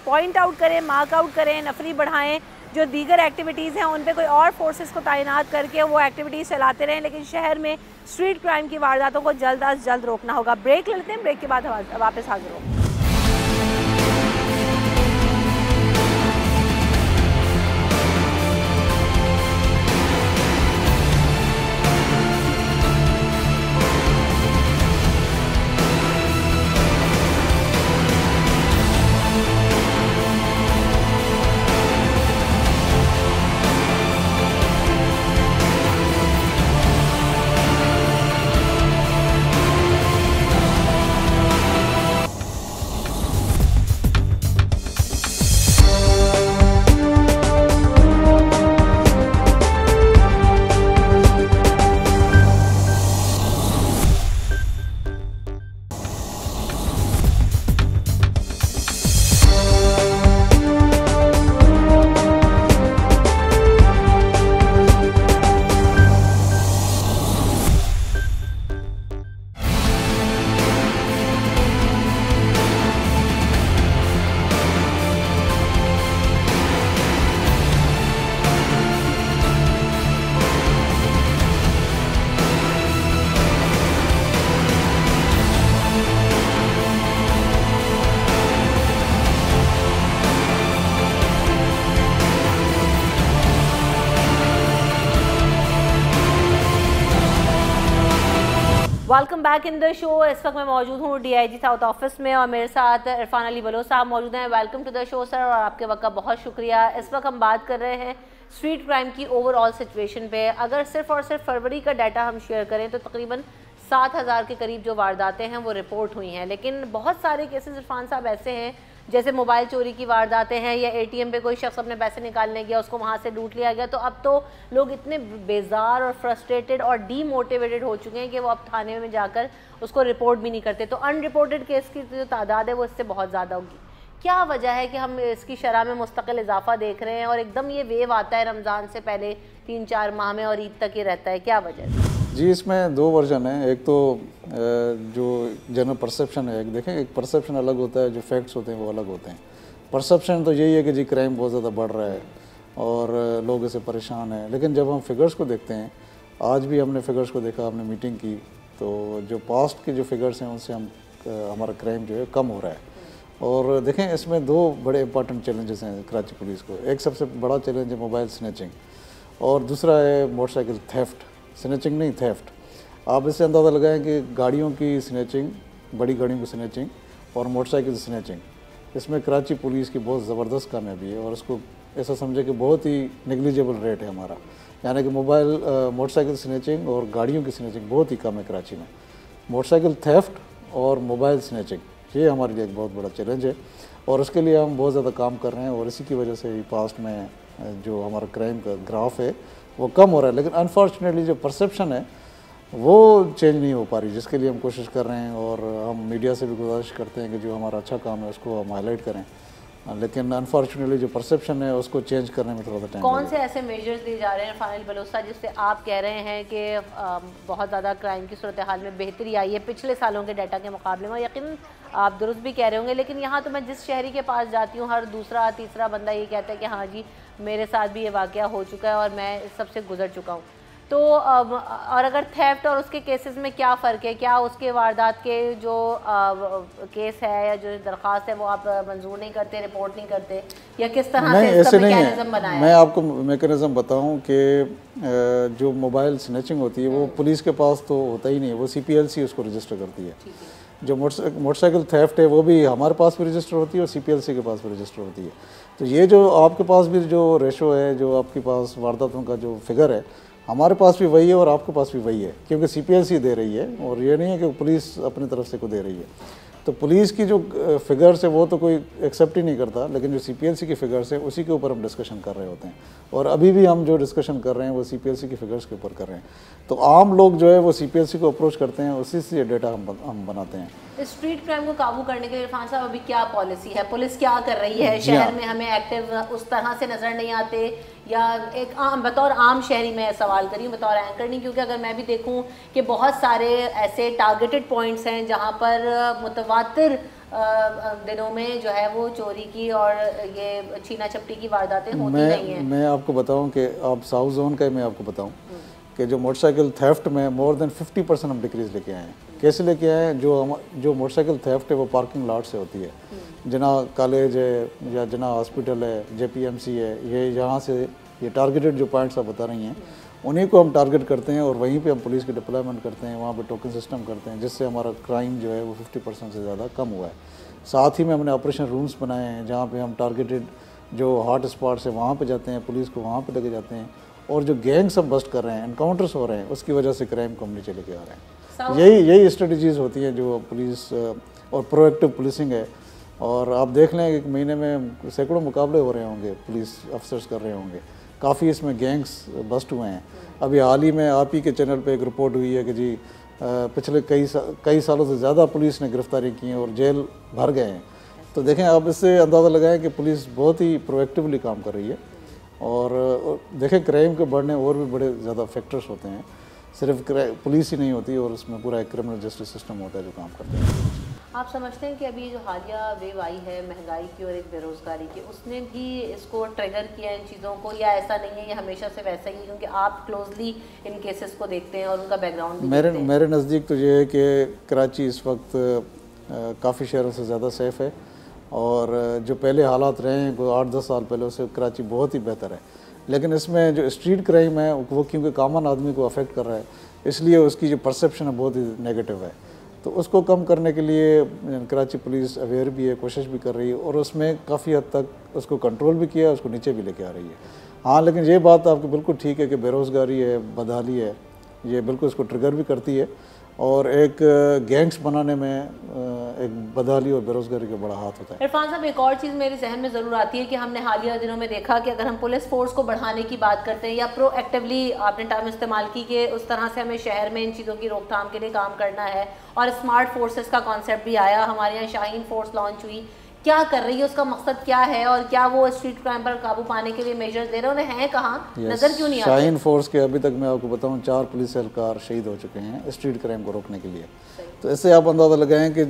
पॉइंट आउट करें, मार्क आउट करें, नफरी बढ़ाएँ, जो दीगर एक्टिविटीज़ हैं उन पे कोई और फोर्सेस को तैनात करके वो एक्टिविटीज़ चलाते रहें, लेकिन शहर में स्ट्रीट क्राइम की वारदातों को जल्द अज जल्द रोकना होगा। ब्रेक लेते हैं, ब्रेक के बाद वापस हाजिर होंगे। Welcome back in the show. इस वक्त मैं मौजूद हूँ DIG साउथ ऑफिस में और मेरे साथ इरफान अली बलोच साहब मौजूद हैं। Welcome to the show sir, और आपके वक्त का बहुत शुक्रिया। इस वक्त हम बात कर रहे हैं स्ट्रीट क्राइम की ओवरऑल सिचुएशन पे। अगर सिर्फ और सिर्फ फरवरी का डाटा हम शेयर करें तो तकरीबन 7,000 के करीब जो वारदातें हैं वो रिपोर्ट हुई हैं, लेकिन बहुत सारे केसेस इरफान साहब ऐसे हैं जैसे मोबाइल चोरी की वारदातें हैं या ATM पे कोई शख्स अपने पैसे निकालने गया, उसको वहाँ से लूट लिया गया। तो अब तो लोग इतने बेजार और फ्रस्ट्रेटेड और डीमोटिवेटेड हो चुके हैं कि वो अब थाने में जाकर उसको रिपोर्ट भी नहीं करते। तो अनरिपोर्टेड केस की जो तादाद है वो इससे बहुत ज़्यादा होगी। क्या वजह है कि हम इसकी शरह में मुस्तकिल इजाफा देख रहे हैं और एकदम ये वेव आता है रमज़ान से पहले 3-4 माह में और ईद तक ये रहता है, क्या वजह है? जी, इसमें दो वर्जन है। एक तो जो जनरल परसेप्शन है, एक देखें, एक परसेप्शन अलग होता है, जो फैक्ट्स होते हैं वो अलग होते हैं। परसेप्शन तो यही है कि जी क्राइम बहुत ज़्यादा बढ़ रहा है और लोग इससे परेशान हैं, लेकिन जब हम फिगर्स को देखते हैं, आज भी हमने फिगर्स को देखा, हमने मीटिंग की, तो जो पास्ट के जो फिगर्स हैं उनसे हमारा क्राइम जो है कम हो रहा है। और देखें, इसमें दो बड़े इंपॉर्टेंट चैलेंजेस हैं कराची पुलिस को। एक सबसे बड़ा चैलेंज है मोबाइल स्नैचिंग और दूसरा है मोटरसाइकिल थेफ्ट। स्नैचिंग नहीं, थेफ्ट। आप इससे अंदाज़ा लगाएं कि गाड़ियों की स्नैचिंग, बड़ी गाड़ियों की स्नैचिंग और मोटरसाइकिल स्नैचिंग, इसमें कराची पुलिस की बहुत ज़बरदस्त कामयाबी है और उसको ऐसा समझे कि बहुत ही नेग्लिजिबल रेट है हमारा। यानी कि मोटरसाइकिल स्नैचिंग और गाड़ियों की स्नैचिंग बहुत ही कम है कराची में। मोटरसाइकिल थेफ्ट और मोबाइल स्नैचिंग, ये हमारे लिए एक बहुत बड़ा चैलेंज है और उसके लिए हम बहुत ज़्यादा काम कर रहे हैं और इसी की वजह से ही पास्ट में जो हमारा क्राइम का ग्राफ है वो कम हो रहा है। लेकिन अनफॉर्चुनेटली जो परसेप्शन है वो चेंज नहीं हो पा रही, जिसके लिए हम कोशिश कर रहे हैं और हम मीडिया से भी गुजारिश करते हैं कि जो हमारा अच्छा काम है उसको हम हाईलाइट करें, लेकिन अनफॉर्चुनेटली जो परसेप्शन है उसको चेंज करने में थोड़ा सा टाइम। कौन से ऐसे मेजर्स लिए जा रहे हैं फाइनल बलोचा जिससे आप कह रहे हैं कि बहुत ज़्यादा क्राइम की सूरत हाल में बेहतरी आई है पिछले सालों के डाटा के मुकाबले में? यकीन आप दुरुस्त भी कह रहे होंगे, लेकिन यहाँ तो मैं जिस शहरी के पास जाती हूँ हर दूसरा तीसरा बंदा ये कहता है कि हाँ जी मेरे साथ भी ये वाक़या हो चुका है और मैं इस सबसे गुजर चुका हूँ। तो और अगर थेफ्ट और उसके केसेस में क्या फ़र्क है? क्या उसके वारदात के जो केस है या जो दरख्वास्त है वो आप मंजूर नहीं करते, रिपोर्ट नहीं करते, या किस तरह से इसका मैकेनिज़्म बनाया है? मैं आपको मैकेनिज़्म बताऊं कि जो मोबाइल स्नैचिंग होती है वो पुलिस के पास तो होता ही नहीं है, वो CPLC उसको रजिस्टर करती है। जो मोटरसाइकिल थेफ्ट है वो भी हमारे पास भी रजिस्टर होती है और CPLC के पास भी रजिस्टर होती है। तो ये जो आपके पास भी जो रेशो है, जो आपके पास वारदातों का जो फिगर है, हमारे पास भी वही है और आपके पास भी वही है, क्योंकि CPLC दे रही है और ये नहीं है कि पुलिस अपनी तरफ से को दे रही है। तो पुलिस की जो फिगर्स है वो तो कोई एक्सेप्ट ही नहीं करता, लेकिन जो CPLC की फिगर्स है उसी के ऊपर हम डिस्कशन कर रहे होते हैं और अभी भी हम जो डिस्कशन कर रहे हैं वो CPLC की फिगर्स के ऊपर कर रहे हैं। तो आम लोग जो है वो CPLC को अप्रोच करते हैं, उसी से डेटा हम बनाते हैं। स्ट्रीट क्राइम को काबू करने के लिए इरफान साहब अभी क्या पॉलिसी है? पुलिस क्या कर रही है? शहर में हमें एक्टिव उस तरह से नज़र नहीं आते, या एक बतौर आम शहरी में सवाल करी हूँ, बतौर एंकर नहीं, क्योंकि अगर मैं भी देखूँ कि बहुत सारे ऐसे टारगेटेड पॉइंट्स हैं जहाँ पर मुतवातिर दिनों में जो है वो चोरी की और ये छीना झपटी की वारदातें होती रही हैं। मैं आपको बताऊँ कि आप साउथ जोन का मैं आपको बताऊँ कि जो मोटरसाइकिल थेफ्ट में मोर देन 50% हम डिक्रीज लेके आए हैं। कैसे लेके आए हैं? जो मोटरसाइकिल थेफ्ट है वो पार्किंग लॉट से होती है, जना कॉलेज है या जना हॉस्पिटल है, JPMC है, ये यहाँ से ये टारगेटेड जो पॉइंट्स आप बता रही हैं उन्हीं को हम टारगेट करते हैं और वहीं पे हम पुलिस की डिप्लॉयमेंट करते हैं, वहाँ पे टोकन सिस्टम करते हैं, जिससे हमारा क्राइम जो है वो 50% से ज़्यादा कम हुआ है। साथ ही में हमने ऑपरेशन रूम्स बनाए हैं जहाँ पे हम टारगेटेड जो हॉट स्पॉट्स है वहाँ पे जाते हैं, पुलिस को वहाँ पे लेके जाते हैं और जो गैंग्स हम बस्ट कर रहे हैं, एनकाउंटर्स हो रहे हैं, उसकी वजह से क्राइम को हम नीचे लेके आ रहे हैं। यही स्ट्रेटजीज़ होती हैं जो पुलिस और प्रोएक्टिव पुलिसिंग है। और आप देख लें एक महीने में सैकड़ों मुकाबले हो रहे होंगे, पुलिस अफसर्स कर रहे होंगे, काफ़ी इसमें गैंग्स बस्ट हुए हैं। अभी हाल ही में आप ही के चैनल पे एक रिपोर्ट हुई है कि जी पिछले कई सालों से ज़्यादा पुलिस ने गिरफ्तारी की हैं और जेल भर गए हैं। तो देखें, आप इससे अंदाज़ा लगाएं कि पुलिस बहुत ही प्रोएक्टिवली काम कर रही है। और देखें, क्राइम के बढ़ने और भी बड़े ज़्यादा फैक्टर्स होते हैं, सिर्फ पुलिस ही नहीं होती और उसमें पूरा एक क्रिमिनल जस्टिस सिस्टम होता है जो काम करता है। आप समझते हैं कि अभी जो हालिया वेव आई है महंगाई की और एक बेरोज़गारी की, उसने भी इसको ट्रिगर किया इन चीज़ों को, या ऐसा नहीं है ये हमेशा से वैसा ही है? क्योंकि आप क्लोजली इन केसेस को देखते हैं और उनका बैकग्राउंड भी देखते हैं। मेरे नज़दीक तो ये है कि कराची इस वक्त काफ़ी शहरों से ज़्यादा सेफ़ है और जो पहले हालात रहे हैं 8-10 साल पहले उससे कराची बहुत ही बेहतर है। लेकिन इसमें जो स्ट्रीट क्राइम है वो क्योंकि कॉमन आदमी को अफेक्ट कर रहा है, इसलिए उसकी जो परसेप्शन है बहुत ही नेगेटिव है। तो उसको कम करने के लिए कराची पुलिस अवेयर भी है, कोशिश भी कर रही है और उसमें काफ़ी हद तक उसको कंट्रोल भी किया, उसको नीचे भी लेके आ रही है। हाँ, लेकिन ये बात आपकी बिल्कुल ठीक है कि बेरोज़गारी है, बदहाली है, ये बिल्कुल उसको ट्रिगर भी करती है और एक गैंग्स बनाने में एक बदहाली और बेरोज़गारी का बड़ा हाथ होता है। इरफान साहब, एक और चीज़ मेरे जहन में ज़रूर आती है कि हमने हालिया दिनों में देखा कि अगर हम पुलिस फोर्स को बढ़ाने की बात करते हैं या प्रोएक्टिवली, आपने टर्म इस्तेमाल की कि उस तरह से हमें शहर में इन चीज़ों की रोकथाम के लिए काम करना है और स्मार्ट फोर्सेस का कॉन्सेप्ट भी आया, हमारे यहाँ शाहीन फोर्स लॉन्च हुई, क्या कर रही है, उसका मकसद क्या है और क्या वो स्ट्रीट क्राइम पर काबू पाने के लिए मेजर्स ले रहे हैं, उन्हें हैं कहाँ, नजर क्यों नहीं आते? शाहीन फोर्स के अभी तक मैं आपको बताऊं 4 पुलिस एहलकार शहीद हो चुके हैं स्ट्रीट क्राइम को रोकने के लिए। तो इससे आप अंदाज़ा लगाएं कि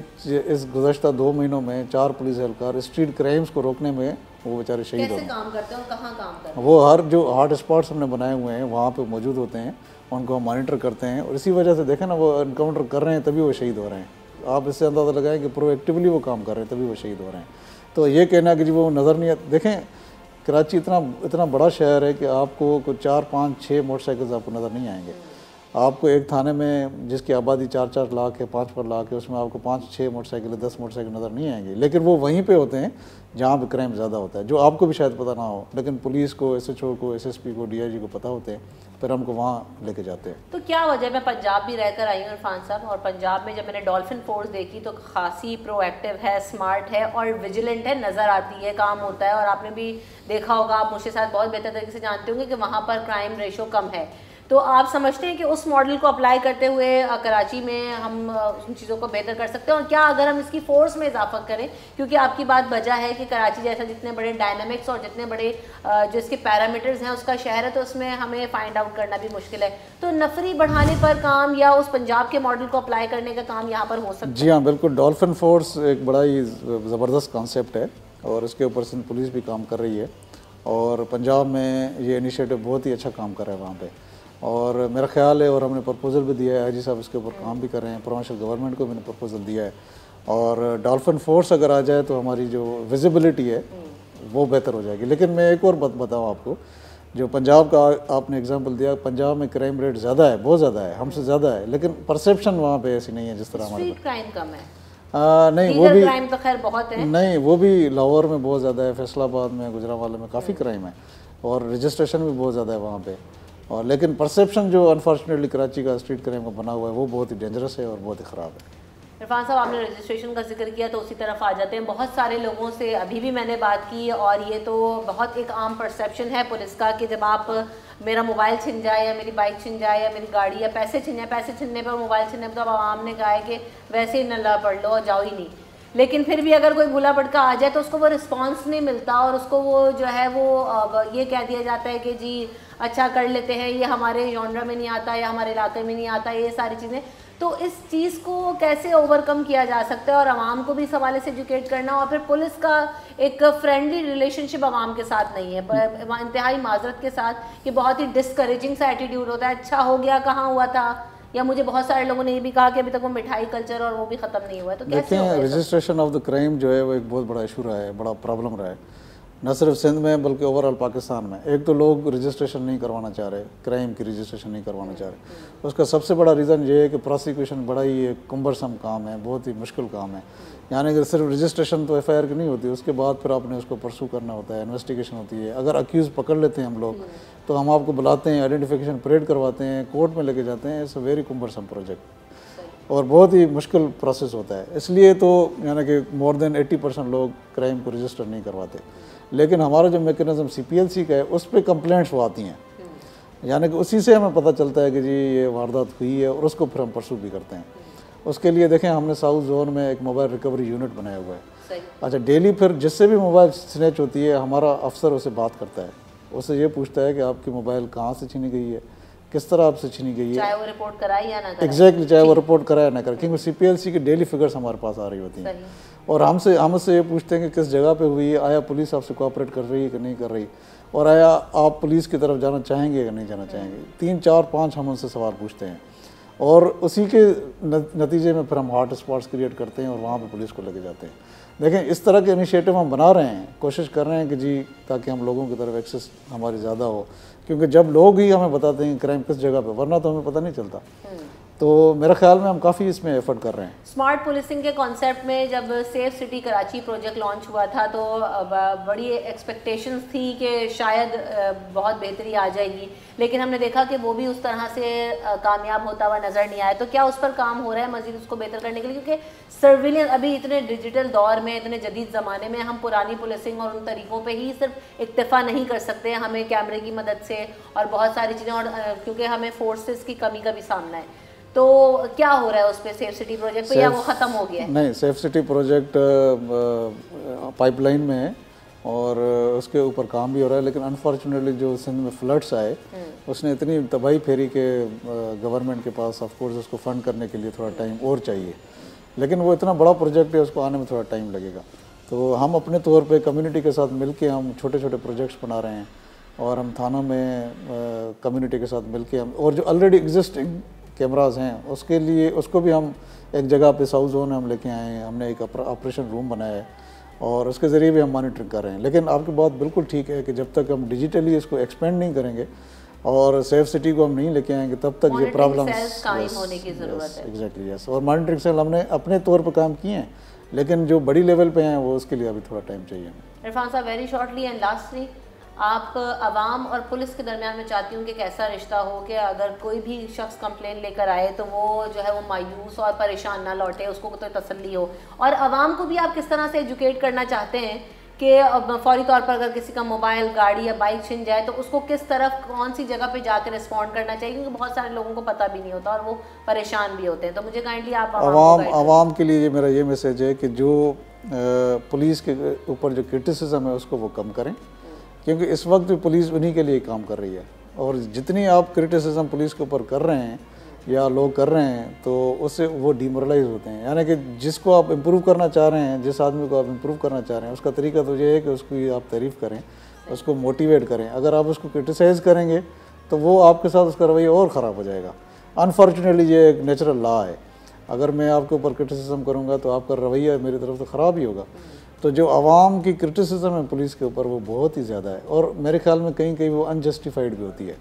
इस गुज़श्ता 2 महीनों में 4 पुलिस एहलकार स्ट्रीट क्राइम्स को रोकने में वो बेचारे शहीद हो गए। कैसे काम करते हैं और कहाँ काम करते हैं? वो हर जो हॉट स्पॉट्स हमने बनाए हुए हैं वहाँ पे मौजूद होते हैं, उनको हम मॉनिटर करते हैं और इसी वजह से देखें ना वो इनकाउंटर कर रहे हैं तभी वो शहीद हो रहे हैं। आप इससे अंदाज़ा लगाएं कि प्रोएक्टिवली वो काम कर रहे हैं तभी वो शहीद हो रहे हैं। तो ये कहना कि जी वो नज़र नहीं आते, देखें कराची इतना बड़ा शहर है कि आपको कुछ 4, 5, 6 मोटरसाइकिल्स आपको नज़र नहीं आएंगे। आपको एक थाने में जिसकी आबादी 4-4 लाख है, 5 लाख है, उसमें आपको 5-6 मोटरसाइकिल, 10 मोटरसाइकिल नज़र नहीं आएंगे, लेकिन वो वहीं पे होते हैं जहाँ पे क्राइम ज़्यादा होता है, जो आपको भी शायद पता ना हो, लेकिन पुलिस को, SHO को, SSP को, DIG को पता होते हैं, फिर हमको वहाँ लेके जाते हैं। तो क्या वजह, मैं पंजाब भी रहकर आई हूँ इरफान साहब, और पंजाब में जब मैंने डॉल्फिन फोर्स देखी तो खासी प्रोएक्टिव है, स्मार्ट है और विजिलेंट है, नज़र आती है, काम होता है। और आपने भी देखा होगा, आप मुझसे साथ बहुत बेहतर तरीके से जानते होंगे कि वहाँ पर क्राइम रेशो कम है। तो आप समझते हैं कि उस मॉडल को अप्लाई करते हुए कराची में हम उन चीज़ों को बेहतर कर सकते हैं? और क्या अगर हम इसकी फोर्स में इजाफा करें, क्योंकि आपकी बात वजह है कि कराची जैसा जितने बड़े डायनामिक्स और जितने बड़े जो इसके पैरामीटर्स हैं उसका शहर है, तो उसमें हमें फाइंड आउट करना भी मुश्किल है। तो नफरी बढ़ाने पर काम या उस पंजाब के मॉडल को अप्लाई करने का काम यहाँ पर हो सकता है? जी हाँ, बिल्कुल। डॉल्फिन फोर्स एक बड़ा ही ज़बरदस्त कॉन्सेप्ट है और इसके ऊपर सिंध पुलिस भी काम कर रही है और पंजाब में ये इनिशिएटिव बहुत ही अच्छा काम कर रहा है वहाँ पे। और मेरा ख्याल है, और हमने प्रपोज़ल भी दिया है, IG साहब इसके ऊपर काम भी कर रहे हैं, प्रोविंशियल गवर्नमेंट को मैंने प्रपोज़ल दिया है। और डॉल्फिन फोर्स अगर आ जाए तो हमारी जो विजिबिलिटी है वो बेहतर हो जाएगी। लेकिन मैं एक और बात बताऊँ आपको, जो पंजाब का आपने एग्जांपल दिया, पंजाब में क्राइम रेट ज़्यादा है, बहुत ज़्यादा है, हमसे ज़्यादा है, लेकिन परसेप्शन वहाँ पे ऐसी नहीं है जिस तरह हमारे क्राइम कम है। नहीं, वो भी क्राइम तो खैर बहुत है। नहीं, वो भी लाहौर में बहुत ज़्यादा है, फैसलाबाद में, गुजरांवाला में काफ़ी क्राइम है और रजिस्ट्रेशन भी बहुत ज़्यादा है वहाँ पे। और लेकिन परसेप्शन जो अनफॉर्चुनेटली कराची का स्ट्रीट क्राइम का बना हुआ है वो बहुत ही डेंजरस है और बहुत ही ख़राब है। इरफान साहब, आपने रजिस्ट्रेशन का जिक्र किया तो उसी तरफ आ जाते हैं। बहुत सारे लोगों से अभी भी मैंने बात की और ये तो बहुत एक आम परसेप्शन है पुलिस का कि जब आप, मेरा मोबाइल छिन जाए या मेरी बाइक छिन जाए या मेरी गाड़ी या पैसे छिन जाए, पैसे छिनने पर, मोबाइल छिनने पर तो अब आवाम ने कहा है कि वैसे ही नल्ला पढ़ लो और जाओ ही नहीं। लेकिन फिर भी अगर कोई भूला भटका आ जाए तो उसको वो रिस्पांस नहीं मिलता और उसको वो जो है वो ये कह दिया जाता है कि जी अच्छा कर लेते हैं, ये हमारे जॉनरा में नहीं आता या हमारे इलाके में नहीं आता, ये सारी चीज़ें। तो इस चीज़ को कैसे ओवरकम किया जा सकता है और आवाम को भी इस हवाले से एजुकेट करना, और फिर पुलिस का एक फ्रेंडली रिलेशनशिप आवाम के साथ नहीं है, इंतहाई माजरत के साथ कि बहुत ही डिस्करेजिंग सा एटीट्यूड होता है, अच्छा हो गया, कहाँ हुआ था, या मुझे बहुत सारे लोगों ने ये भी कहा कि अभी तक वो मिठाई कल्चर और वो भी ख़त्म नहीं हुआ है। तो कैसे देखें, रजिस्ट्रेशन ऑफ द क्राइम जो है वो एक बहुत बड़ा इशू रहा है, बड़ा प्रॉब्लम रहा है, न सिर्फ सिंध में बल्कि ओवरऑल पाकिस्तान में। एक तो लोग रजिस्ट्रेशन नहीं करवाना चाह रहे, क्राइम की रजिस्ट्रेशन नहीं करवाना चाह रहे। उसका सबसे बड़ा रीज़न ये है कि प्रोसिक्यूशन बड़ा ही एक कुम्बरसम काम है, बहुत ही मुश्किल काम है। यानी कि सिर्फ रजिस्ट्रेशन तो FIR की नहीं होती, उसके बाद फिर आपने उसको परसू करना होता है, इन्वेस्टिगेशन होती है। अगर अक्यूज़ पकड़ लेते हैं हम लोग तो हम आपको बुलाते हैं, आइडेंटिफिकेशन परेड करवाते हैं, कोर्ट में लेके जाते हैं। इट्स अ वेरी कुम्बरसम प्रोजेक्ट और बहुत ही मुश्किल प्रोसेस होता है। इसलिए तो यानी कि मोर देन 80% लोग क्राइम को रजिस्टर नहीं करवाते। लेकिन हमारा जो मैकेनिज़्म CPLC का है उस पर कंप्लेंट्स वो आती हैं, यानी कि उसी से हमें पता चलता है कि जी ये वारदात हुई है और उसको फिर हम परसू भी करते हैं। उसके लिए देखें, हमने साउथ जोन में एक मोबाइल रिकवरी यूनिट बनाया हुआ है। अच्छा, डेली फिर जिससे भी मोबाइल स्नैच होती है हमारा अफसर उससे बात करता है, उससे ये पूछता है कि आपकी मोबाइल कहाँ से छीनी गई है, किस तरह आपसे छीनी गई है, चाहे वो रिपोर्ट कराए या ना कराए। एग्जैक्टली, चाहे वो रिपोर्ट कराए ना कराए, क्योंकि CPLC की डेली फिगर्स हमारे पास आ रही होती हैं। और हमसे ये पूछते हैं कि किस जगह पे हुई है, आया पुलिस आपसे कोऑपरेट कर रही है कि नहीं कर रही, और आया आप पुलिस की तरफ जाना चाहेंगे या नहीं जाना चाहेंगे। 3, 4, 5 हम उनसे सवाल पूछते हैं और उसी के नतीजे में फिर हम हॉट स्पॉट्स क्रिएट करते हैं और वहाँ पे पुलिस को लेके जाते हैं। देखें इस तरह के इनिशिएटिव हम बना रहे हैं, कोशिश कर रहे हैं कि जी ताकि हम लोगों की तरफ एक्सेस हमारी ज़्यादा हो, क्योंकि जब लोग ही हमें बताते हैं क्राइम किस जगह पे, वरना तो हमें पता नहीं चलता। तो मेरे ख्याल में हम काफ़ी इसमें एफर्ट कर रहे हैं। स्मार्ट पुलिसिंग के कॉन्सेप्ट में जब safe city Karachi project launch हुआ था तो बड़ी एक्सपेक्टेशंस थी कि शायद बहुत बेहतरी आ जाएगी, लेकिन हमने देखा कि वो भी उस तरह से कामयाब होता हुआ नज़र नहीं आया। तो क्या उस पर काम हो रहा है मज़ीद उसको बेहतर करने के लिए, क्योंकि सर्विलेंस अभी इतने डिजिटल दौर में, इतने जदीद ज़माने में हम पुरानी पुलिसिंग और उन तरीक़ों पर ही सिर्फ इक्तफ़ा नहीं कर सकते, हमें कैमरे की मदद से और बहुत सारी चीज़ें, और क्योंकि हमें फोर्सेस की कमी का भी सामना है। तो क्या हो रहा है उस पे सेफ सिटी प्रोजेक्ट पे, या वो ख़त्म हो गया है? नहीं, सेफ सिटी प्रोजेक्ट पाइपलाइन में है और उसके ऊपर काम भी हो रहा है, लेकिन अनफॉर्चुनेटली जो सिंध में फ्लड्स आए उसने इतनी तबाही फेरी के गवर्नमेंट के पास ऑफ कोर्स उसको फंड करने के लिए थोड़ा टाइम और चाहिए, लेकिन वो इतना बड़ा प्रोजेक्ट है उसको आने में थोड़ा टाइम लगेगा। तो हम अपने तौर पे कम्युनिटी के साथ मिलके हम छोटे छोटे प्रोजेक्ट्स बना रहे हैं और हम थानों में कम्युनिटी के साथ मिलके हम, और जो ऑलरेडी एग्जिस्टिंग कैमराज हैं उसके लिए उसको भी हम एक जगह पे साउथ जोन हम लेके आए हैं, हमने एक ऑपरेशन रूम बनाया है और उसके ज़रिए भी हम मॉनिटरिंग कर रहे हैं। लेकिन आपकी बात बिल्कुल ठीक है कि जब तक हम डिजिटली इसको एक्सपेंड नहीं करेंगे और सेफ सिटी को हम नहीं लेके आएंगे तब तक ये प्रॉब्लम होने की ज़रूरत है। एग्जैक्टली यस, और मॉनिटरिंग सेल हमने अपने तौर पर काम किए हैं, लेकिन जो बड़ी लेवल पे हैं वो उसके लिए अभी थोड़ा टाइम चाहिए। इरफान साहब, वेरी शॉर्टली एंड लास्टली, आप अवाम और पुलिस के दरमियान में चाहती हूँ कि कैसा रिश्ता हो कि अगर कोई भी शख्स कंप्लेन लेकर आए तो वो जो है वो मायूस और परेशान ना लौटे, उसको तो तसल्ली हो, और अवाम को भी आप किस तरह से एजुकेट करना चाहते हैं कि फौरी तौर पर अगर किसी का मोबाइल, गाड़ी या बाइक छिन जाए तो उसको किस तरफ, कौन सी जगह पे जाकर रिस्पॉन्ड करना चाहिए, क्योंकि बहुत सारे लोगों को पता भी नहीं होता और वो परेशान भी होते हैं। तो मुझे काइंडली आप अवाम के लिए मेरा ये मैसेज है कि जो पुलिस के ऊपर जो क्रिटिसिज्म है उसको वो कम करें, क्योंकि इस वक्त पुलिस उन्हीं के लिए काम कर रही है, और जितनी आप क्रिटिसिज्म पुलिस के ऊपर कर रहे हैं या लोग कर रहे हैं तो उससे वो डिमोरलाइज होते हैं। यानी कि जिसको आप इम्प्रूव करना चाह रहे हैं, जिस आदमी को आप इम्प्रूव करना चाह रहे हैं, उसका तरीका तो ये है कि उसकी आप तारीफ़ करें, उसको मोटिवेट करें। अगर आप उसको क्रिटिसाइज़ करेंगे तो वो आपके साथ उसका रवैया और ख़राब हो जाएगा। अनफॉर्चुनेटली ये एक नेचुरल लॉ है, अगर मैं आपके ऊपर क्रिटिसिज्म करूँगा तो आपका रवैया मेरी तरफ से ख़राब ही होगा। तो जो आवाम की क्रिटिसिज्म है पुलिस के ऊपर वो बहुत ही ज़्यादा है, और मेरे ख्याल में कहीं कहीं वो अनजस्टिफाइड भी होती है।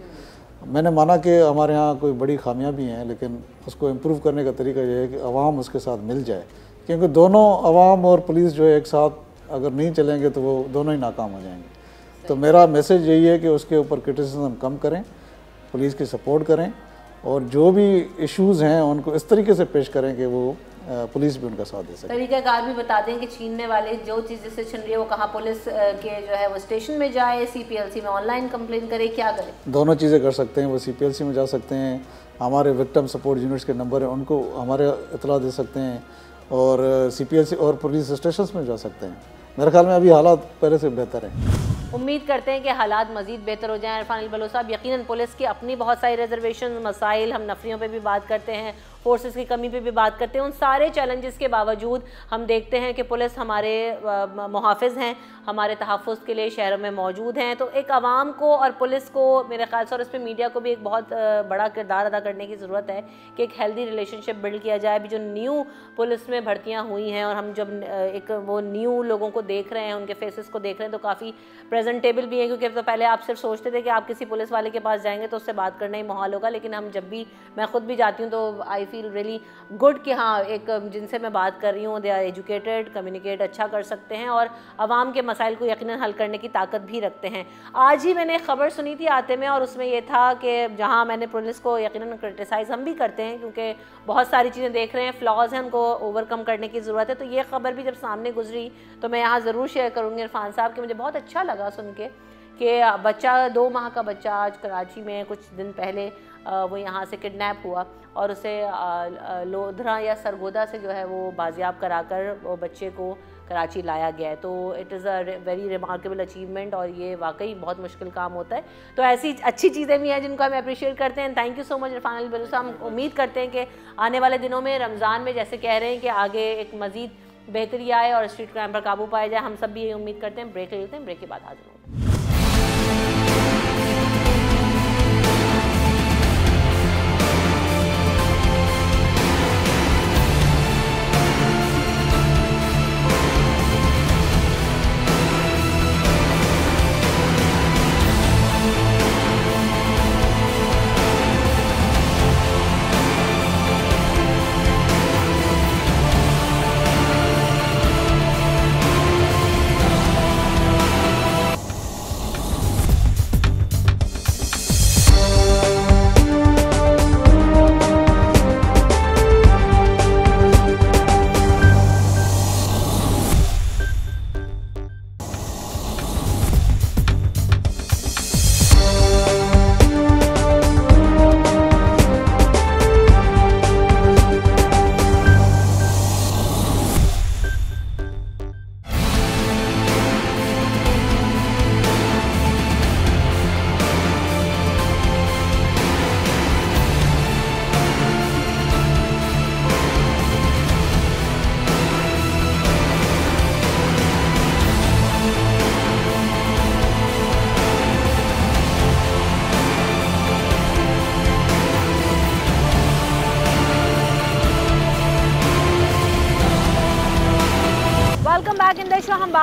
मैंने माना कि हमारे यहाँ कोई बड़ी खामियां भी हैं, लेकिन उसको इम्प्रूव करने का तरीका यह है कि आवाम उसके साथ मिल जाए, क्योंकि दोनों आवाम और पुलिस जो है एक साथ अगर नहीं चलेंगे तो वो दोनों ही नाकाम हो जाएंगे। तो मेरा मैसेज यही है कि उसके ऊपर क्रिटिसिज्म कम करें, पुलिस की सपोर्ट करें, और जो भी इश्यूज़ हैं उनको इस तरीके से पेश करें कि वो पुलिस भी उनका साथ दे सके। तरीक़ाकार भी बता दें कि छीनने वाले जो चीज़ जिससे छीन रही है वो कहाँ पुलिस के जो है वो स्टेशन में जाए, CPLC में ऑनलाइन कंप्लेन करे, क्या करे? दोनों चीज़ें कर सकते हैं। वो CPLC में जा सकते हैं, हमारे विक्टिम सपोर्ट यूनिट्स के नंबर है उनको हमारे इतला दे सकते हैं, और CPLC और पुलिस स्टेशन में जा सकते हैं। मेरे ख्याल में अभी हालात पहले से बेहतर हैं। उम्मीद करते हैं कि हालात मज़ीद बेहतर हो जाएं। इरफान अल-बलूच साहब, यकीनन पुलिस की अपनी बहुत सारी रिजर्वेशन, मसाइल, हम नफरियों पे भी बात करते हैं, फोर्सेस की कमी पे भी बात करते हैं, उन सारे चैलेंजेस के बावजूद हम देखते हैं कि पुलिस हमारे मुहाफ़िज़ हैं, हमारे तहफ़्फ़ुज़ के लिए शहरों में मौजूद हैं। तो एक आवाम को और पुलिस को मेरे ख्याल से, और इस पर मीडिया को भी एक बहुत बड़ा किरदार अदा करने की ज़रूरत है कि एक हेल्दी रिलेशनशिप बिल्ड किया जाए। अभी जो न्यू पुलिस में भर्तियाँ हुई हैं और हम जब एक वो न्यू लोगों को देख रहे हैं, उनके फेसेस को देख रहे हैं, तो काफ़ी प्रेजेंटेबल भी है, क्योंकि तो पहले आप सिर्फ सोचते थे कि आप किसी पुलिस वाले के पास जाएंगे तो उससे बात करना ही मुहाल होगा, लेकिन हम जब भी, मैं खुद भी जाती हूँ तो आई फील रियली गुड कि हाँ, एक जिनसे मैं बात कर रही हूँ दे आर एजुकेटेड, कम्युनिकेट अच्छा कर सकते हैं और आवाम के मसाइल को यकीनन हल करने की ताकत भी रखते हैं। आज ही मैंने खबर सुनी थी आते में, और उसमें ये था कि जहाँ मैंने पुलिस को यकीनन क्रिटिसाइज़ हम भी करते हैं क्योंकि बहुत सारी चीज़ें देख रहे हैं, फ्लॉज हैं, उनको ओवरकम करने की ज़रूरत है। तो ये खबर भी जब सामने गुजरी तो मैं यहाँ ज़रूर शेयर करूँगी इरफान साहब कि मुझे बहुत अच्छा लगा सुन के कि बच्चा, 2 माह का बच्चा आज कराची में कुछ दिन पहले वो यहाँ से किडनैप हुआ और उसे लोधरा या सरगोदा से जो है वो बाजियाब कराकर वो बच्चे को कराची लाया गया है। तो it is a very remarkable achievement, और ये वाकई बहुत मुश्किल काम होता है। तो ऐसी अच्छी चीज़ें भी हैं जिनको हम अप्रिशिएट करते हैं। Thank you so much Irfan Al-Baloch sahab. हम उम्मीद करते हैं कि आने वाले दिनों में रमज़ान में जैसे कह रहे हैं कि आगे एक मज़ीद बेहतरी आए और स्ट्रीट क्राइम पर काबू पाया जाए, हम सब भी ये उम्मीद करते हैं। ब्रेक लेते हैं, ब्रेक के बाद हाजिर होंगे।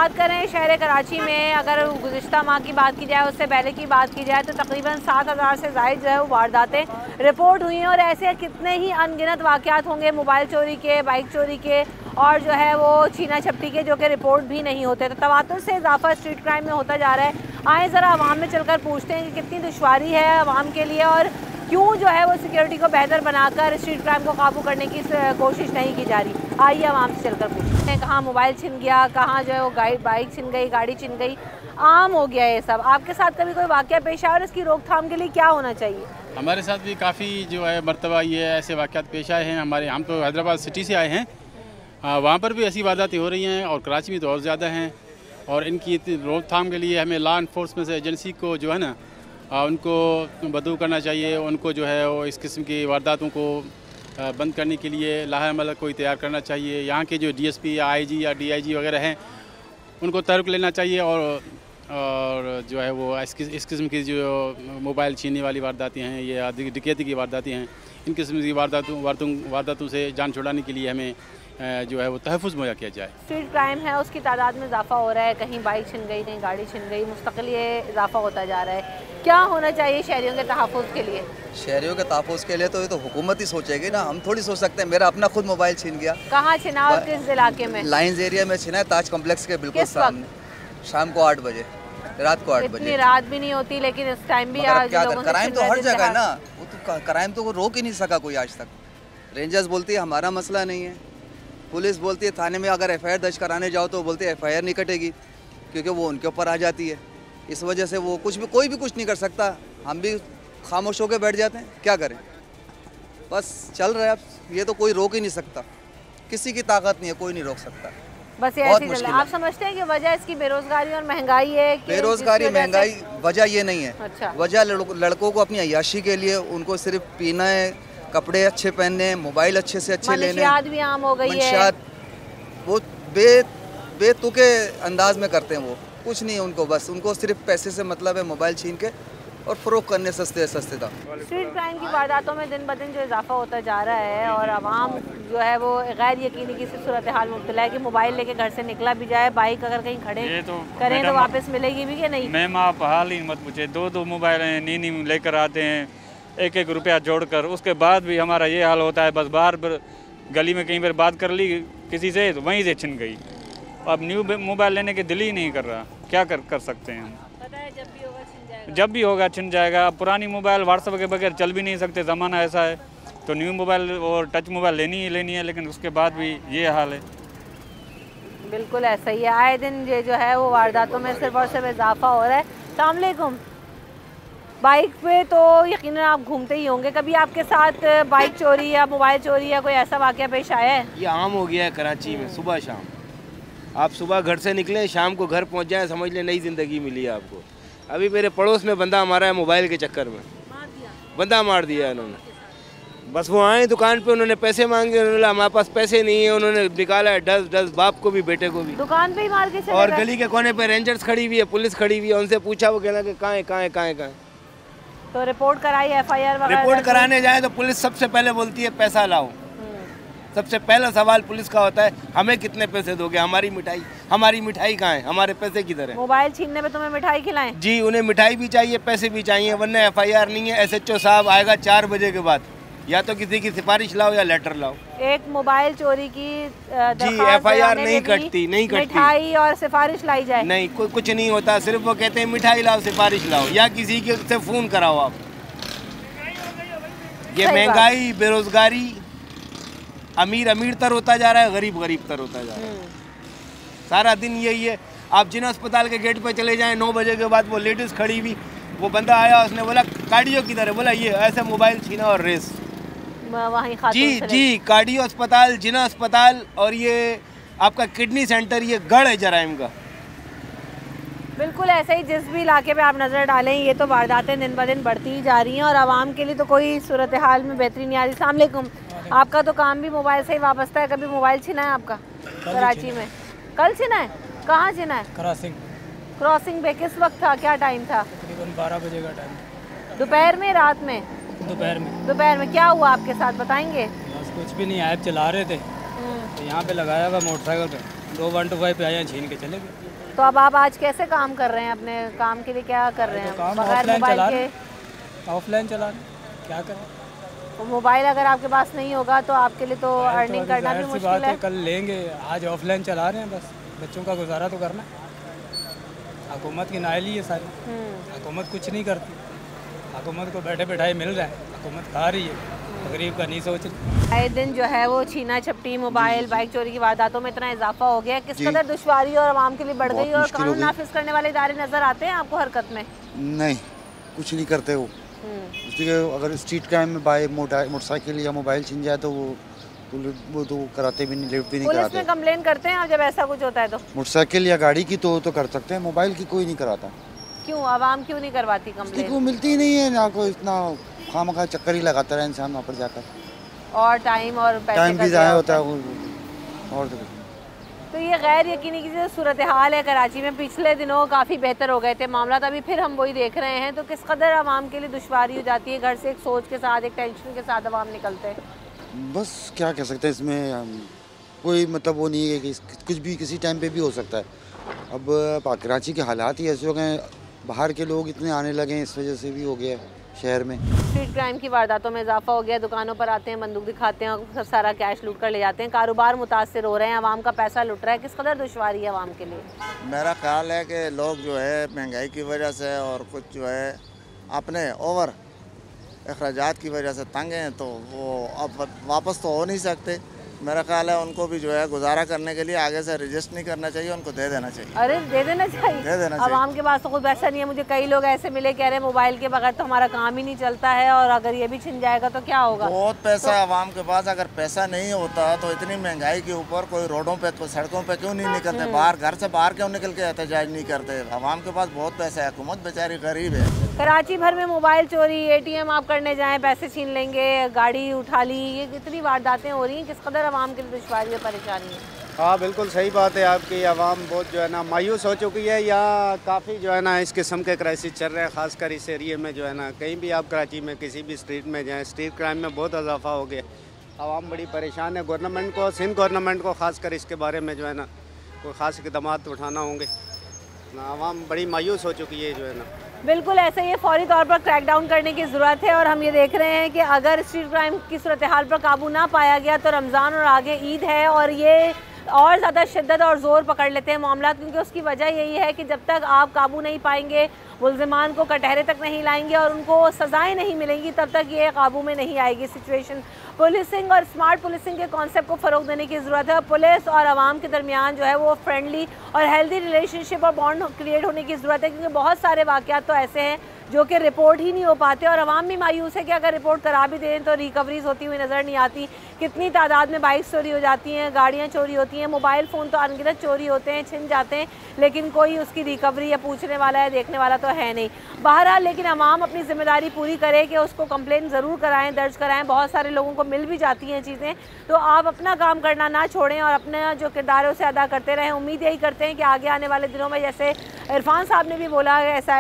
बात करें शहर कराची में, अगर गुज़िश्ता माह की बात की जाए, उससे पहले की बात की जाए, तो तकरीबन 7000 से ज़ायद जो है वो वारदातें रिपोर्ट हुई हैं। और ऐसे कितने ही अनगिनत वाक़यात होंगे मोबाइल चोरी के, बाइक चोरी के और जो है वो छीना झपटी के, जो कि रिपोर्ट भी नहीं होते। तो तवातुर से इजाफा स्ट्रीट क्राइम में होता जा रहा है। आए ज़रा आवाम में चलकर पूछते हैं कि कितनी दुश्वारी है आवाम के लिए और क्यों जो है वो सिक्योरिटी को बेहतर बनाकर स्ट्रीट क्राइम को काबू करने की कोशिश नहीं की जा रही। आइए आवाम से चलकर पूछते हैं, कहाँ मोबाइल छिन गया, कहाँ जो है वो बाइक छिन गई, गाड़ी छिन गई, आम हो गया ये सब। आपके साथ कभी कोई वाक़या पेश आया और इसकी रोकथाम के लिए क्या होना चाहिए? हमारे साथ भी काफ़ी जो है मरतबा ये ऐसे वाक़यात पेश आए हैं। हम तो हैदराबाद सिटी से आए हैं, वहाँ पर भी ऐसी वारदातें हो रही हैं और कराची में तो और ज़्यादा हैं। और इनकी रोकथाम के लिए हमें लॉ इन्फोर्समेंट एजेंसी को जो है ना उनको बदू करना चाहिए। उनको जो है वो इस किस्म की वारदातों को बंद करने के लिए लाहा अमल कोई तैयार करना चाहिए। यहाँ के जो DSP या IG या DIG वगैरह हैं उनको तर्क लेना चाहिए और जो है वो इस किस्म की जो मोबाइल छीनने वाली वारदातें हैं या डकैती की वारदातें हैं, इन किस्म की वारदातों से जान छुड़ाने के लिए हमें जो है वो तहफ़्फ़ुज़ मुहैया किया जाए। स्ट्रीट क्राइम है उसकी तादाद में इजाफा हो रहा है, कहीं बाइक छिन गई, कहीं गाड़ी छिन गई, मुस्तकिल ये इजाफा होता जा रहा है। क्या होना चाहिए शहरियों के तहफ़्फ़ुज़ के लिए? शहरियों के तहफ़्फ़ुज़ के लिए तो ये तो हुकूमत ही सोचेगी ना, हम थोड़ी सोच सकते हैं। मेरा अपना खुद मोबाइल छिन गया। कहाँ छिना और किस इलाके में? लाइन्स एरिया में छिना है, ताज कॉम्प्लेक्स के बिल्कुल सामने, शाम को 8 बजे, रात को 8 बजे। इतनी रात भी नहीं होती लेकिन इस टाइम भी क्राइम तो हर जगह है ना, वो तो क्राइम तो रोक ही नहीं सका कोई आज तक। रेंजर्स बोलती है हमारा मसला नहीं है, पुलिस बोलती है थाने में अगर FIR दर्ज कराने जाओ तो बोलते हैं FIR नहीं कटेगी क्योंकि वो उनके ऊपर आ जाती है। इस वजह से वो कोई भी कुछ नहीं कर सकता, हम भी खामोश होकर बैठ जाते हैं। क्या करें, बस चल रहा है। अब ये तो कोई रोक ही नहीं सकता, किसी की ताकत नहीं है, कोई नहीं रोक सकता। बस ये ऐसे चल रहा है। आप समझते हैं कि वजह इसकी बेरोजगारी और महंगाई है? बेरोजगारी महंगाई वजह ये नहीं है। अच्छा। वजह लड़कों को अपनी अय्याशी के लिए उनको सिर्फ पीना है, कपड़े अच्छे पहनने, मोबाइल अच्छे से अच्छे लेने, मंशियात भी आम हो गई है। वो बेतुके अंदाज में करते हैं। वो कुछ नहीं है उनको, बस उनको सिर्फ पैसे से मतलब है, मोबाइल छीन के और फ़रोख्त करने सस्ते था। स्ट्रीट क्राइम की वारदातों में दिन ब दिन जो इजाफा होता जा रहा है और आवाम जो है वो गैर यकीनी किसी सूरत हाल में मुब्तला है कि मोबाइल लेके घर से निकला भी जाए, बाइक अगर कहीं खड़े करें तो वापस मिलेगी भी कि नहीं? मैम आप हाल ही मत पूछे, 2 मोबाइल नी लेकर आते हैं, 1 रुपया जोड़कर, उसके बाद भी हमारा ये हाल होता है। बस बाहर गली में कहीं पर बात कर ली किसी से तो वहीं से छिन गई। अब न्यू मोबाइल लेने के दिल ही नहीं कर रहा, क्या कर सकते हैं हम? पता है जब भी होगा छिन जाएगा। अब पुरानी मोबाइल व्हाट्सएप के बगैर चल भी नहीं सकते, ज़माना ऐसा है। तो न्यू मोबाइल और टच मोबाइल लेनी है, लेकिन उसके बाद भी ये हाल है। बिल्कुल ऐसा ही है, आए दिन ये जो है वो वारदातों में सिर्फ और सिर्फ इजाफा हो रहा है। अस्सलाम वालेकुम। बाइक पे तो यकीनन आप घूमते ही होंगे, कभी आपके साथ बाइक चोरी या मोबाइल चोरी या कोई ऐसा वाक़या पेश आया है? ये आम हो गया है कराची में। सुबह शाम आप सुबह घर से निकले, शाम को घर पहुंच जाए, समझ लें नई ज़िंदगी मिली है आपको। अभी मेरे पड़ोस में बंदा मारा है मोबाइल के चक्कर में, बंदा मार दिया उन्होंने। बस वो आए दुकान पे, उन्होंने पैसे मांगे, उन्होंने हमारे पास पैसे नहीं है, उन्होंने निकाला है 10 बाप को भी बेटे को भी दुकान पे ही मार के चले और गए। गली के कोने पे रेंजर्स खड़ी हुई है, पुलिस खड़ी हुई है, उनसे पूछा, वो कहना कि कहाँ है। तो रिपोर्ट कराई, FIR वगैरह? रिपोर्ट कराने जाए तो पुलिस सबसे पहले बोलती है पैसा लाओ। सबसे पहला सवाल पुलिस का होता है हमें कितने पैसे दोगे, हमारी मिठाई कहाँ है, हमारे पैसे किधर है? मोबाइल छीनने पे तुम्हें मिठाई खिलाएं? जी, उन्हें मिठाई भी चाहिए, पैसे भी चाहिए, वरना FIR नहीं है। SHO साहब आएगा 4 बजे के बाद, या तो किसी की सिफारिश लाओ या लेटर लाओ। एक मोबाइल चोरी की जी FIR नहीं कटती। मिठाई और सिफारिश लाई जाए? नहीं, कुछ नहीं होता, सिर्फ वो कहते हैं मिठाई लाओ, सिफारिश लाओ, या किसी के से फ़ोन कराओ आप। ये महंगाई, बेरोजगारी, अमीर तर होता जा रहा है, गरीब तर होता जा रहा है। सारा दिन यही है। आप जिन अस्पताल के गेट पे चले जाएं 9 बजे के बाद, वो लेडीज़ खड़ी हुई, वो बंदा आया, उसने बोला कार्डियो किधर है, बोला ये ऐसे मोबाइल छीना और रेस। वहीं जी कार्डियो अस्पताल, जिना अस्पताल और ये आपका किडनी सेंटर, ये गढ़ है जराइम का। बिल्कुल ऐसे ही जिस भी इलाके पे आप नज़र डालें ये तो वारदातें दिन ब दिन बढ़ती ही जा रही हैं और आवाम के लिए तो कोई सूरत हाल में बेहतरी नहीं आ रही। अस्सलाम वालेकुम। आपका तो काम भी मोबाइल से ही वाबस्ता है, कभी मोबाइल छिना है आपका कराची में? कल छिना है? कहाँ छिना है? क्रॉसिंग पे। किस वक्त था, क्या टाइम था? तकरीबन 12 बजे का टाइम। दोपहर में, रात में? दोपहर में। क्या हुआ आपके साथ, बताएंगे? बस कुछ भी नहीं, ऐप चला रहे थे तो यहाँ पे लगाया हुआ मोटरसाइकिल पे 2 125 पे आए, छीन के चले गए। तो अब आप आज कैसे काम कर रहे हैं? अपने काम के लिए क्या कर रहे हैं? बगैर मोबाइल के ऑफलाइन चला क्या करें? तो मोबाइल अगर आपके पास नहीं होगा तो आपके लिए तो अर्निंग करना भी मुश्किल है। कल लेंगे, आज ऑफलाइन चला रहे हैं, बस बच्चों का गुजारा तो करना। हुकूमत की नाअहली है सारी, हुकूमत कुछ नहीं करती। हुकूमत को बैठे बैठाए मिल रहा है, हुकूमत खा रही है, गरीब का नहीं सोच रही। आए दिन जो है वो छीना झपटी, मोबाइल, बाइक चोरी की वारदातों में इतना इजाफा हो गया, किस कदर दुश्वारी और आवाम के लिए बढ़ गई, और कानून नाफिज करने वाले इदारे नजर आते हैं आपको हरकत में? नहीं, कुछ नहीं करते वो। अगर स्ट्रीट क्राइम में मोटरसाइकिल या मोबाइल छीन जाए तो वो तो कराते भी नहीं, लिफ्ट भी नहीं कराते। पुलिस में कंप्लेन करते हैं आप जब ऐसा कुछ होता है तो? मोटरसाइकिल या गाड़ी की तो कर सकते हैं, मोबाइल की कोई नहीं कराता। क्यों आवाम क्यों नहीं करवाती कंप्लेन? को मिलती ही नहीं है ना, कोई इतना खामखा चक्कर ही लगाता रहे इंसान वहाँ पर जाकर, और टाइम और पैसे भी ज़ाया होता है। और तो ये गैर यकीनी की जो सूरत हाल है कराची में, पिछले दिनों काफ़ी बेहतर हो गए थे मामला, अभी फिर हम वही देख रहे हैं, तो किस कदर आवाम के लिए दुश्वारी हो जाती है? घर से एक सोच के साथ, एक टेंशन के साथ आवाम निकलते हैं। बस क्या कह सकते हैं इसमें, कोई मतलब वो नहीं है कि कुछ भी किसी टाइम पे भी हो सकता है। अब कराची के हालात ही ऐसे हो गए, बाहर के लोग इतने आने लगे हैं, इस वजह से भी हो गया है शहर में। स्ट्रीट क्राइम की वारदातों में इजाफा हो गया, दुकानों पर आते हैं, बंदूक दिखाते हैं और सब सारा कैश लूट कर ले जाते हैं, कारोबार मुतासर हो रहे हैं, आवाम का पैसा लुट रहा है, किस कदर दुश्वारी है आवाम के लिए? मेरा ख्याल है कि लोग जो है महंगाई की वजह से और कुछ जो है अपने ओवर अखराजात की वजह से तंग हैं, तो वो अब वापस तो हो नहीं सकते। मेरा ख्याल है उनको भी जो है गुजारा करने के लिए आगे से रजिस्ट नहीं करना चाहिए, उनको दे देना चाहिए। अरे दे देना चाहिए, दे देना चाहिए। आवाम के पास तो कुछ पैसा नहीं है। मुझे कई लोग ऐसे मिले कह रहे हैं मोबाइल के बगैर तो हमारा काम ही नहीं चलता है, और अगर ये भी छिन जाएगा तो क्या होगा? बहुत पैसा आवाम के पास, अगर पैसा नहीं होता तो इतनी महंगाई के ऊपर कोई रोडों पे, कोई सड़कों पे क्यों नहीं निकलते, बाहर घर से बाहर क्यों निकल के एहतजाज नहीं करते? आवाम के पास बहुत पैसा है, हुकूमत बेचारी गरीब है। कराची भर में मोबाइल चोरी, ATM आप करने जाएं पैसे छीन लेंगे, गाड़ी उठा ली, ये कितनी वारदातें हो रही हैं, किस कदर आवाम के लिए दुश्वारी और परेशानी है? हाँ बिल्कुल सही बात है आपकी। आवाम बहुत जो है ना मायूस हो चुकी है, या काफ़ी जो है ना इस किस्म के क्राइसिस चल रहे हैं, ख़ासकर इस एरिए में जो है ना। कहीं भी आप कराची में किसी भी स्ट्रीट में जाएँ, स्ट्रीट क्राइम में बहुत इजाफा हो गया, आवाम बड़ी परेशान है। गवर्नमेंट को, सिंध गवर्नमेंट को ख़ासकर इसके बारे में जो है ना कोई ख़ास इक़दाम उठाना होंगे ना। आवाम बड़ी मायूस हो चुकी है जो है ना। बिल्कुल ऐसे ही फौरी तौर पर क्रैकडाउन करने की ज़रूरत है, और हम ये देख रहे हैं कि अगर स्ट्रीट क्राइम की सूरत हाल पर काबू ना पाया गया तो रमज़ान और आगे ईद है, और ये और ज़्यादा शिद्दत और ज़ोर पकड़ लेते हैं मामला, क्योंकि उसकी वजह यही है कि जब तक आप काबू नहीं पाएंगे, मुल्ज़िमान को कटहरे तक नहीं लाएंगे और उनको सज़ाएं नहीं मिलेंगी, तब तक ये काबू में नहीं आएगी सिचुएशन। पुलिसिंग और स्मार्ट पुलिसिंग के कॉन्सेप्ट को फ़रोग देने की ज़रूरत है। पुलिस और आवाम के दरमियान जो है वो फ्रेंडली और हेल्दी रिलेशनशिप और बॉन्ड क्रिएट होने की ज़रूरत है, क्योंकि बहुत सारे वाक़यात तो ऐसे हैं जो कि रिपोर्ट ही नहीं हो पाते, और आवाम भी मायूस है कि अगर रिपोर्ट करा भी दें तो रिकवरीज होती हुई नज़र नहीं आती। कितनी तादाद में बाइक चोरी हो जाती हैं, गाड़ियाँ चोरी होती हैं, मोबाइल फ़ोन तो अनगिनत चोरी होते हैं, छिन जाते हैं, लेकिन कोई उसकी रिकवरी या पूछने वाला या देखने वाला तो है नहीं। बहरहाल लेकिन आवाम अपनी ज़िम्मेदारी पूरी करे कि उसको कंप्लेन ज़रूर कराएं, दर्ज कराएं। बहुत सारे लोगों को मिल भी जाती हैं चीज़ें, तो आप अपना काम करना ना छोड़ें और अपना जो किरदार है उसे अदा करते रहें। उम्मीद यही करते हैं कि आगे आने वाले दिनों में, जैसे इरफान साहब ने भी बोला, ऐसा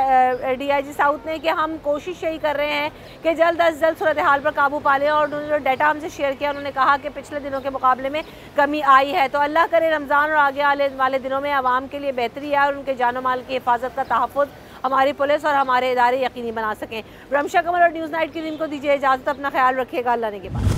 DIG साउथ ने, कि हम कोशिश यही कर रहे हैं कि जल्द अज जल्द सूरत हाल पर काबू पा लें, और उन्होंने जो डाटा हमसे शेयर किया उन्होंने कहा कि पिछले दिनों के मुकाबले में कमी आई है। तो अल्लाह करे रमज़ान और आगे आने वाले दिनों में आवाम के लिए बेहतरी है और उनके जानो माल की हिफाजत का तहफ़्फ़ुज़ हमारी पुलिस और हमारे इदारे यकीनी बना सकें। रमशा कमर और न्यूज़ नाइट की टीम को दीजिए इजाज़त, अपना ख्याल रखिएगा, अल्लाह ने के बाद।